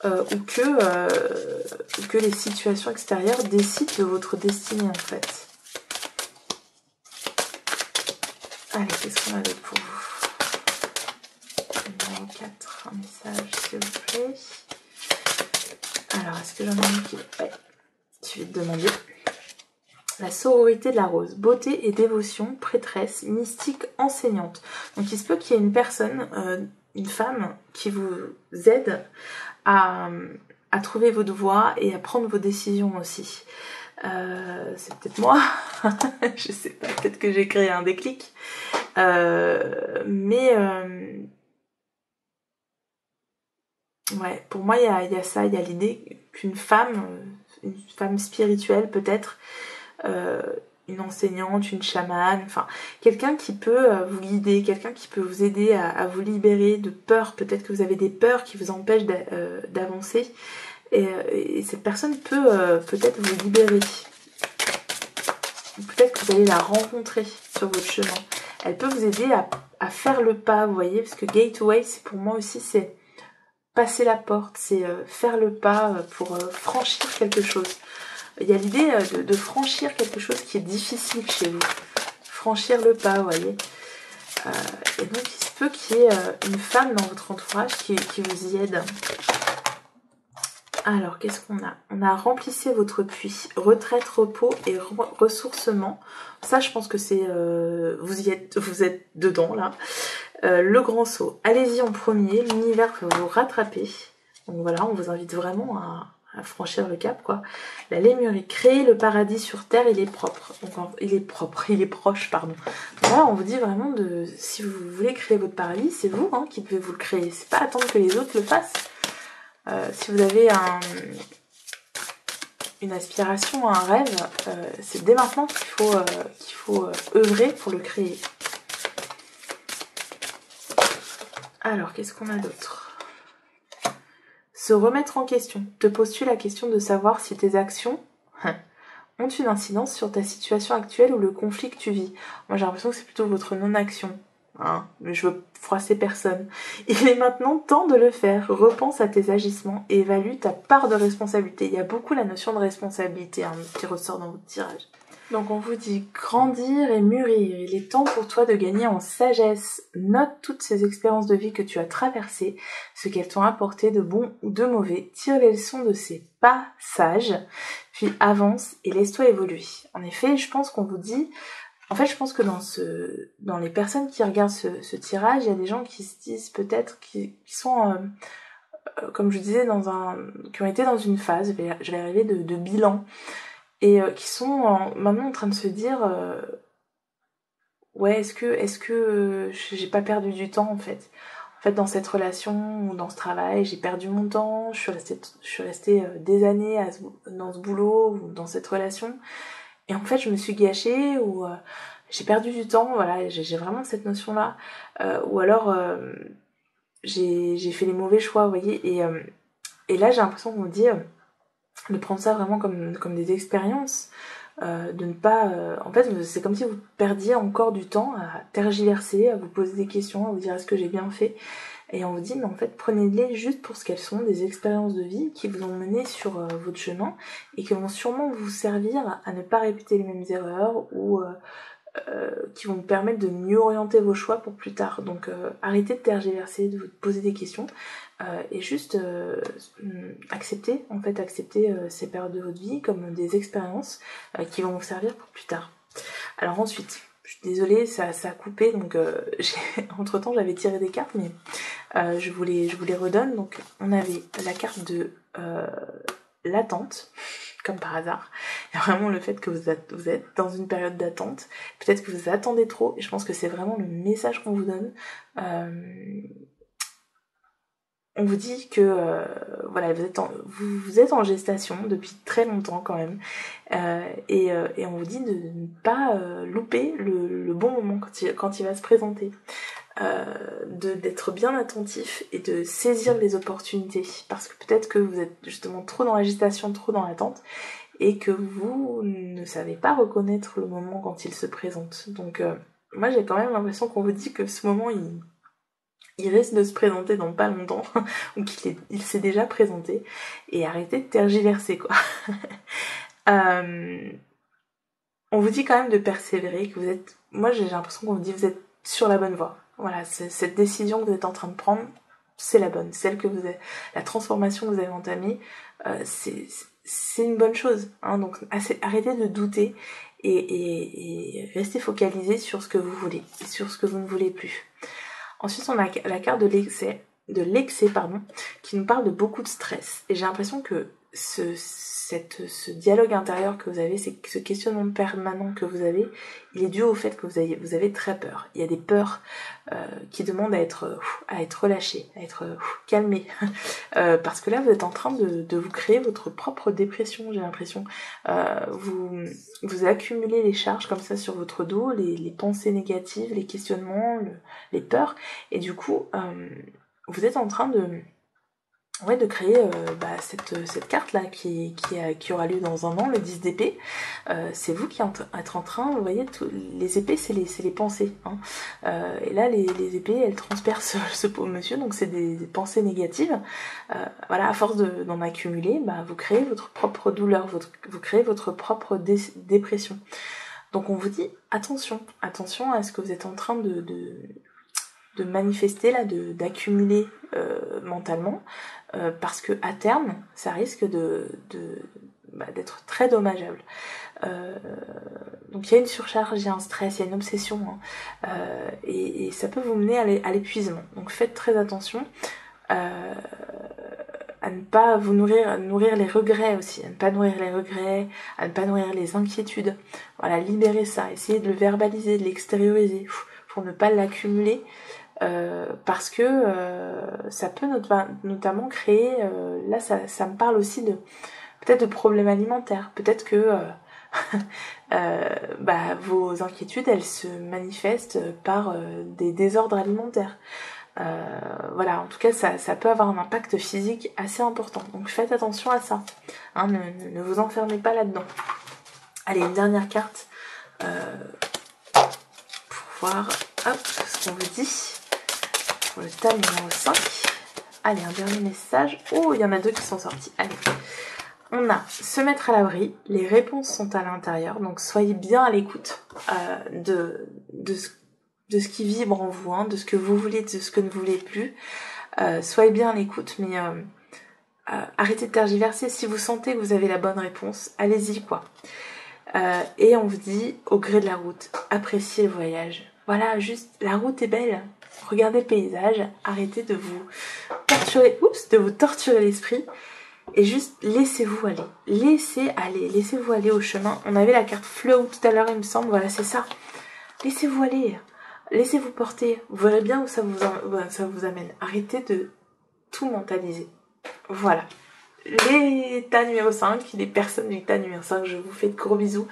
Ou que les situations extérieures décident de votre destinée en fait. Allez, qu'est-ce qu'on a d'autre pour vous? Numéro 4, un message s'il vous plaît. Alors, est-ce que j'en ai un qui... Ouais, je vais te demander. La sororité de la rose, beauté et dévotion, prêtresse, mystique, enseignante. Donc il se peut qu'il y ait une personne, une femme qui vous aide à trouver votre voie et à prendre vos décisions aussi. C'est peut-être moi, je sais pas, peut-être que j'ai créé un déclic. Ouais, pour moi il y a ça, il y a l'idée qu'une femme, spirituelle peut-être, une enseignante, une chamane, enfin quelqu'un qui peut vous guider, quelqu'un qui peut vous aider à vous libérer de peur. Peut-être que vous avez des peurs qui vous empêchent d'avancer et cette personne peut peut-être vous libérer. Peut-être que vous allez la rencontrer sur votre chemin. Elle peut vous aider à faire le pas, vous voyez, parce que gateway, c'est pour moi aussi, c'est passer la porte, c'est faire le pas pour franchir quelque chose. Il y a l'idée de franchir quelque chose qui est difficile chez vous. Franchir le pas, vous voyez. Et donc, il se peut qu'il y ait une femme dans votre entourage qui vous y aide. Alors, qu'est-ce qu'on a? On a remplissez votre puits. Retraite, repos et ressourcement. Ça, je pense que c'est... vous êtes dedans, là. Le grand saut. Allez-y en premier. L'univers peut vous rattraper. Donc voilà, on vous invite vraiment à franchir le cap, quoi. La lémurie, créer le paradis sur terre, il est propre. Donc il est proche, pardon. Voilà, on vous dit vraiment si vous voulez créer votre paradis, c'est vous hein, qui devez vous le créer. C'est pas attendre que les autres le fassent. Si vous avez une aspiration, un rêve, c'est dès maintenant qu'il faut œuvrer pour le créer. Alors, qu'est-ce qu'on a d'autre? Se remettre en question. Te poses-tu la question de savoir si tes actions ont une incidence sur ta situation actuelle ou le conflit que tu vis? Moi, j'ai l'impression que c'est plutôt votre non-action. Hein, mais je veux froisser personne. Il est maintenant temps de le faire. Repense à tes agissements et évalue ta part de responsabilité. Il y a beaucoup la notion de responsabilité hein, qui ressort dans votre tirage. Donc on vous dit grandir et mûrir. Il est temps pour toi de gagner en sagesse. Note toutes ces expériences de vie que tu as traversées, ce qu'elles t'ont apporté de bon ou de mauvais. Tire les leçons de ces passages, puis avance et laisse-toi évoluer. En effet, je pense qu'on vous dit... En fait, je pense que dans les personnes qui regardent ce tirage, il y a des gens qui se disent peut-être qui sont, comme je disais, qui ont été dans une phase, je vais arriver de bilan, et qui sont maintenant en train de se dire ouais, est-ce que j'ai pas perdu du temps en fait dans cette relation ou dans ce travail, j'ai perdu mon temps, je suis restée des années dans ce boulot ou dans cette relation. Et en fait, je me suis gâchée ou j'ai perdu du temps, voilà, j'ai vraiment cette notion-là. Ou alors, j'ai fait les mauvais choix, vous voyez. Et là, j'ai l'impression qu'on me dit de prendre ça vraiment comme des expériences, de ne pas... en fait, c'est comme si vous perdiez encore du temps à tergiverser, à vous poser des questions, à vous dire est-ce que j'ai bien fait. Et on vous dit, mais en fait, prenez-les juste pour ce qu'elles sont, des expériences de vie qui vous ont mené sur votre chemin et qui vont sûrement vous servir à ne pas répéter les mêmes erreurs ou qui vont vous permettre de mieux orienter vos choix pour plus tard. Donc arrêtez de tergiverser, de vous poser des questions et juste accepter ces périodes de votre vie comme des expériences qui vont vous servir pour plus tard. Alors ensuite, je suis désolée, ça a coupé, donc entre temps j'avais tiré des cartes, mais je vous les redonne. Donc on avait la carte de l'attente, comme par hasard. Il y a vraiment le fait que vous êtes dans une période d'attente, peut-être que vous attendez trop, et je pense que c'est vraiment le message qu'on vous donne. On vous dit que voilà, vous êtes en gestation depuis très longtemps quand même, et on vous dit de ne pas louper le bon moment quand il va se présenter, d'être bien attentif et de saisir les opportunités, parce que peut-être que vous êtes justement trop dans la gestation, trop dans l'attente, et que vous ne savez pas reconnaître le moment quand il se présente. Donc moi j'ai quand même l'impression qu'on vous dit que ce moment il risque de se présenter dans pas longtemps, ou qu'il s'est déjà présenté, et arrêtez de tergiverser quoi. On vous dit quand même de persévérer, que vous êtes, moi j'ai l'impression qu'on vous dit que vous êtes sur la bonne voie. Voilà, cette décision que vous êtes en train de prendre, c'est la bonne, celle que vous avez, la transformation que vous avez entamée, c'est une bonne chose, hein. Donc arrêtez de douter et restez focalisé sur ce que vous voulez et sur ce que vous ne voulez plus. Ensuite, on a la carte de l'excès, qui nous parle de beaucoup de stress. Et j'ai l'impression que ce dialogue intérieur que vous avez, ce questionnement permanent que vous avez, il est dû au fait que vous avez très peur. Il y a des peurs qui demandent à être relâchées, à être calmées. Parce que là, vous êtes en train de vous créer votre propre dépression, j'ai l'impression. Vous accumulez les charges comme ça sur votre dos, les pensées négatives, les questionnements, les peurs. Et du coup, vous êtes en train de créer cette carte là qui aura lieu dans un an, le 10 d'épée. C'est vous qui êtes en train, vous voyez, les épées c'est les pensées, hein. Et là les épées elles transpercent ce pauvre monsieur, donc c'est des pensées négatives. Voilà, à force d'en accumuler, vous créez votre propre douleur, vous créez votre propre dépression. Donc on vous dit attention à ce que vous êtes en train de manifester là, d'accumuler mentalement, parce que à terme ça risque d'être très dommageable. Donc il y a une surcharge, il y a un stress, il y a une obsession, hein, et ça peut vous mener à l'épuisement. Donc faites très attention à ne pas vous nourrir les regrets aussi, à ne pas nourrir les regrets, à ne pas nourrir les inquiétudes. Voilà, libérez ça, essayez de le verbaliser, de l'extérioriser pour ne pas l'accumuler. Parce que ça peut notamment créer, là ça me parle aussi peut-être de problèmes alimentaires, peut-être que vos inquiétudes elles se manifestent par des désordres alimentaires. Voilà, en tout cas ça peut avoir un impact physique assez important, donc faites attention à ça, hein, ne vous enfermez pas là-dedans. Allez, une dernière carte pour voir ce qu'on vous dit. Le tas numéro 5. Allez, un dernier message. Oh, il y en a deux qui sont sortis. Allez. On a se mettre à l'abri. Les réponses sont à l'intérieur. Donc, soyez bien à l'écoute de ce qui vibre en vous, hein, de ce que vous voulez, de ce que ne vous voulez plus. Soyez bien à l'écoute, mais arrêtez de tergiverser. Si vous sentez que vous avez la bonne réponse, allez-y, quoi. Et on vous dit, au gré de la route, appréciez le voyage. Voilà, juste, la route est belle. Regardez le paysage, arrêtez de vous torturer l'esprit et juste laissez-vous aller. Laissez-vous aller au chemin. On avait la carte flow tout à l'heure, il me semble, voilà, c'est ça. Laissez-vous aller, laissez-vous porter. Vous verrez bien où ça vous amène. Arrêtez de tout mentaliser. Voilà. Les tas numéro 5, les personnes du tas numéro 5, je vous fais de gros bisous.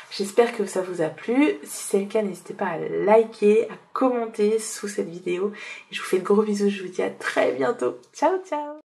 J'espère que ça vous a plu. Si c'est le cas, n'hésitez pas à liker, à commenter sous cette vidéo. Et je vous fais de gros bisous, je vous dis à très bientôt. Ciao, ciao!